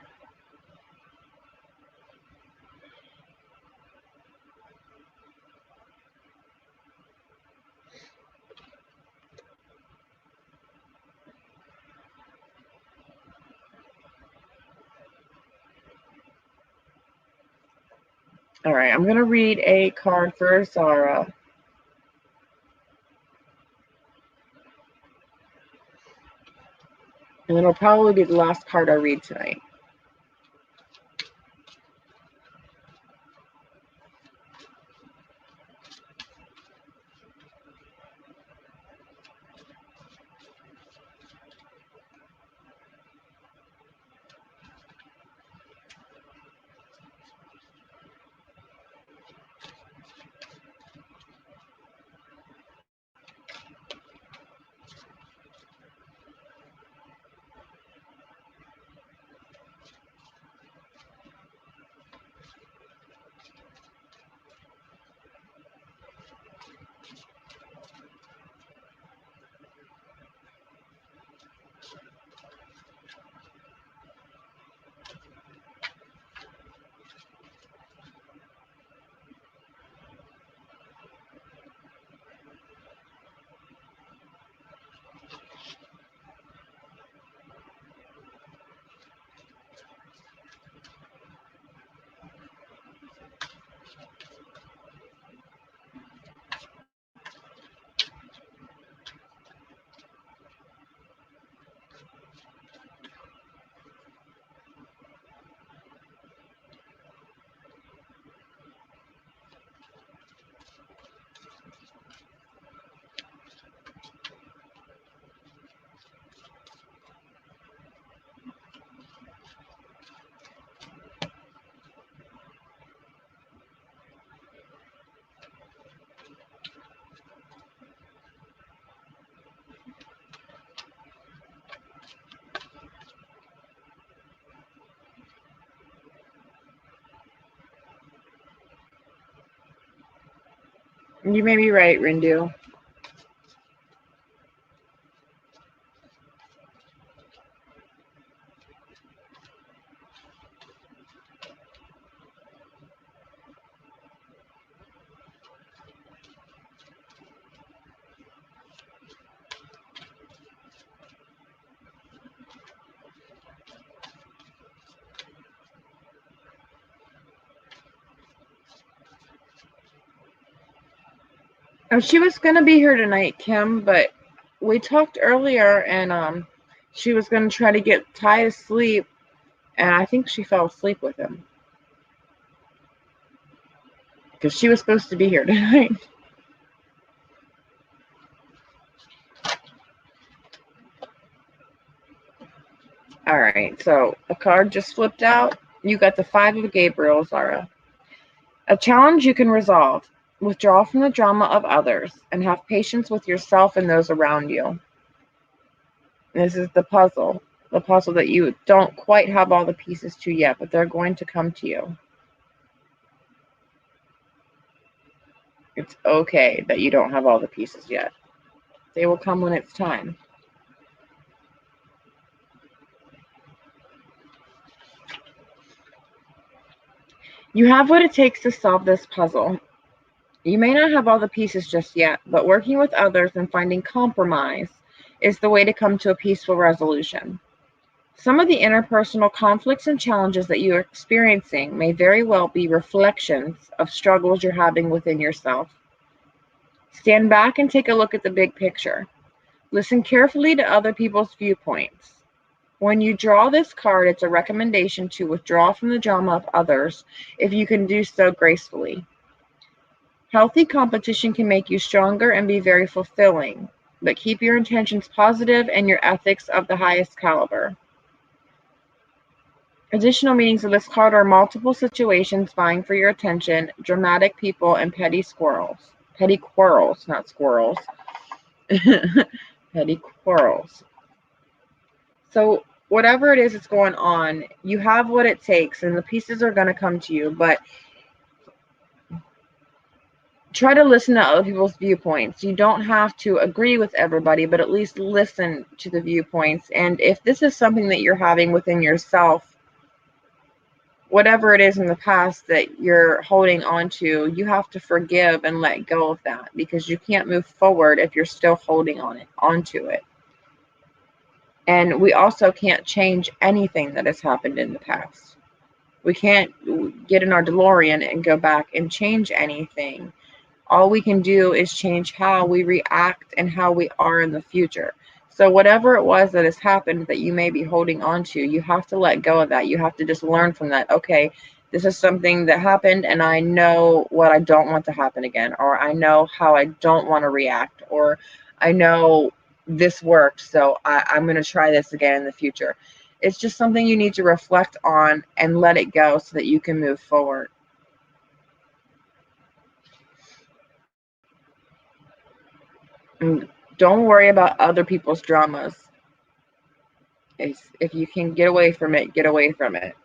All right, I'm going to read a card for Zara. And it'll probably be the last card I read tonight. You may be right, Rindu. She was going to be here tonight, Kim, but we talked earlier, and she was going to try to get Ty to sleep, and I think she fell asleep with him. Because she was supposed to be here tonight. All right, so a card just flipped out. You got the Five of Gabriel, Zara. A challenge you can resolve. Withdraw from the drama of others and have patience with yourself and those around you. This is the puzzle that you don't quite have all the pieces to yet, but they're going to come to you. It's okay that you don't have all the pieces yet. They will come when it's time. You have what it takes to solve this puzzle. You may not have all the pieces just yet, but working with others and finding compromise is the way to come to a peaceful resolution. Some of the interpersonal conflicts and challenges that you are experiencing may very well be reflections of struggles you're having within yourself. Stand back and take a look at the big picture. Listen carefully to other people's viewpoints. When you draw this card, it's a recommendation to withdraw from the drama of others if you can do so gracefully. Healthy competition can make you stronger and be very fulfilling, but keep your intentions positive and your ethics of the highest caliber. Additional meanings of this card are multiple situations vying for your attention, dramatic people, and petty squirrels. Petty quarrels, not squirrels. Petty quarrels. So whatever it is that's going on, you have what it takes, and the pieces are going to come to you, but try to listen to other people's viewpoints. You don't have to agree with everybody, but at least listen to the viewpoints. And if this is something that you're having within yourself, whatever it is in the past that you're holding on to, you have to forgive and let go of that, because you can't move forward if you're still holding onto it. And we also can't change anything that has happened in the past. We can't get in our DeLorean and go back and change anything. All we can do is change how we react and how we are in the future. So whatever it was that has happened that you may be holding on to, you have to let go of that. You have to just learn from that. Okay, this is something that happened, and I know what I don't want to happen again, or I know how I don't want to react, or I know this worked, so I'm going to try this again in the future. It's just something you need to reflect on and let it go so that you can move forward. And don't worry about other people's dramas. If you can get away from it, get away from it.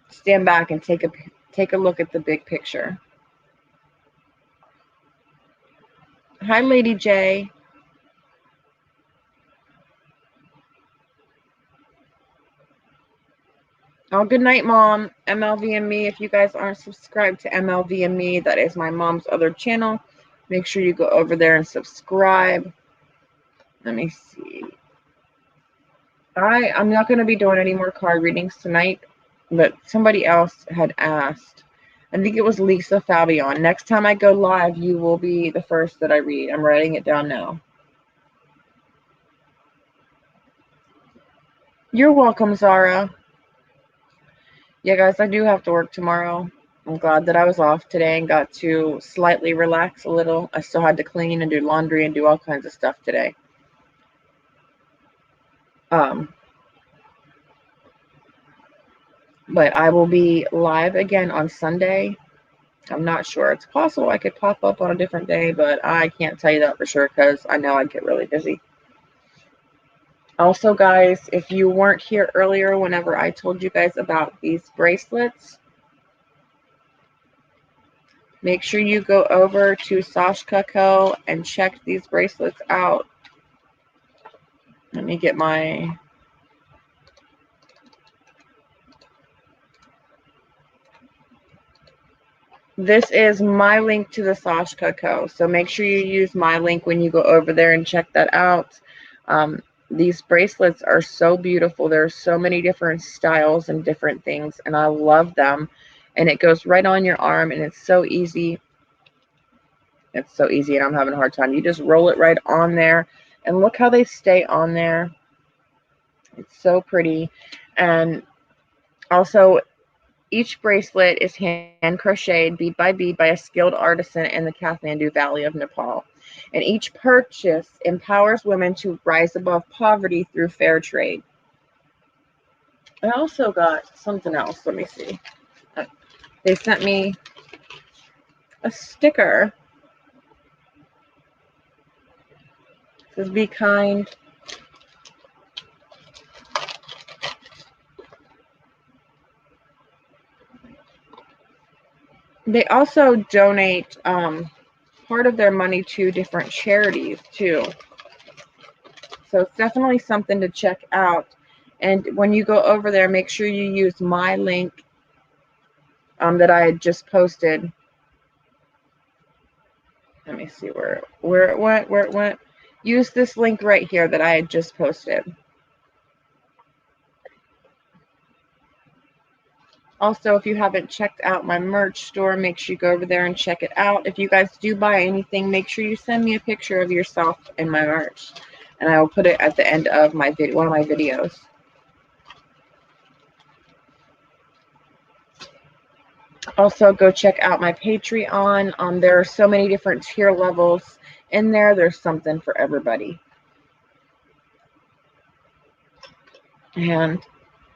Stand back and take a look at the big picture. Hi, Lady J. Oh, good night, Mom. MLV and Me. If you guys aren't subscribed to MLV and Me, that is my mom's other channel. Make sure you go over there and subscribe. Let me see. I'm not going to be doing any more card readings tonight, but somebody else had asked. I think it was Lisa Fabian. Next time I go live, you will be the first that I read. I'm writing it down now. You're welcome, Zara. Yeah, guys, I do have to work tomorrow. I'm glad that I was off today and got to slightly relax a little. I still had to clean and do laundry and do all kinds of stuff today. But I will be live again on Sunday. I'm not sure. It's possible I could pop up on a different day, but I can't tell you that for sure because I know I'd get really busy. Also, guys, if you weren't here earlier whenever I told you guys about these bracelets, make sure you go over to Sashka Co and check these bracelets out. Let me get my... This is my link to the Sashka Co. So make sure you use my link when you go over there and check that out. These bracelets are so beautiful. There are so many different styles and different things, and I love them. And it goes right on your arm, and it's so easy. It's so easy, and I'm having a hard time. You just roll it right on there, and look how they stay on there. It's so pretty. And also, each bracelet is hand crocheted bead by bead by a skilled artisan in the Kathmandu Valley of Nepal. And each purchase empowers women to rise above poverty through fair trade. I also got something else. Let me see. They sent me a sticker. It says, "Be kind." They also donate part of their money to different charities too. So it's definitely something to check out. And when you go over there, make sure you use my link that I had just posted. Let me see where it went. Use this link right here that I had just posted. Also, if you haven't checked out my merch store, make sure you go over there and check it out. If you guys do buy anything, make sure you send me a picture of yourself in my merch, and I will put it at the end of my one of my videos. Also, go check out my Patreon. There are so many different tier levels in there. There's something for everybody. And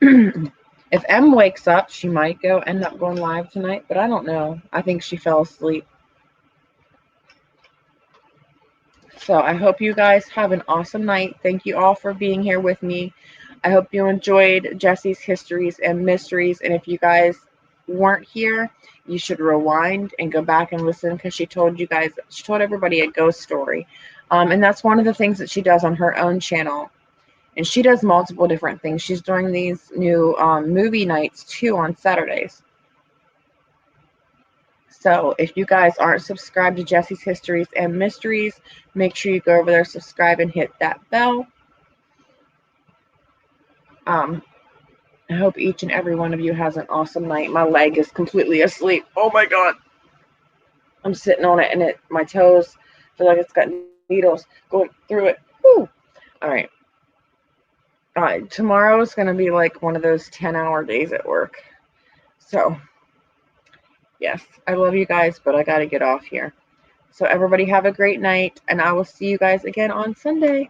if M wakes up, she might end up going live tonight, but I don't know. I think she fell asleep. So I hope you guys have an awesome night. Thank you all for being here with me. I hope you enjoyed Jessie's Histories and Mysteries. And if you guys weren't here, you should rewind and go back and listen, because she told everybody a ghost story. And that's one of the things that she does on her own channel. And she does multiple different things. She's doing these new movie nights too on Saturdays. So if you guys aren't subscribed to Jessie's Histories and Mysteries, make sure you go over there, subscribe, and hit that bell. I hope each and every one of you has an awesome night. My leg is completely asleep. Oh my God. I'm sitting on it, and my toes feel like it's got needles going through it. Woo. All right. Tomorrow is going to be like one of those 10-hour days at work. So, yes, I love you guys, but I got to get off here. So everybody have a great night, and I will see you guys again on Sunday.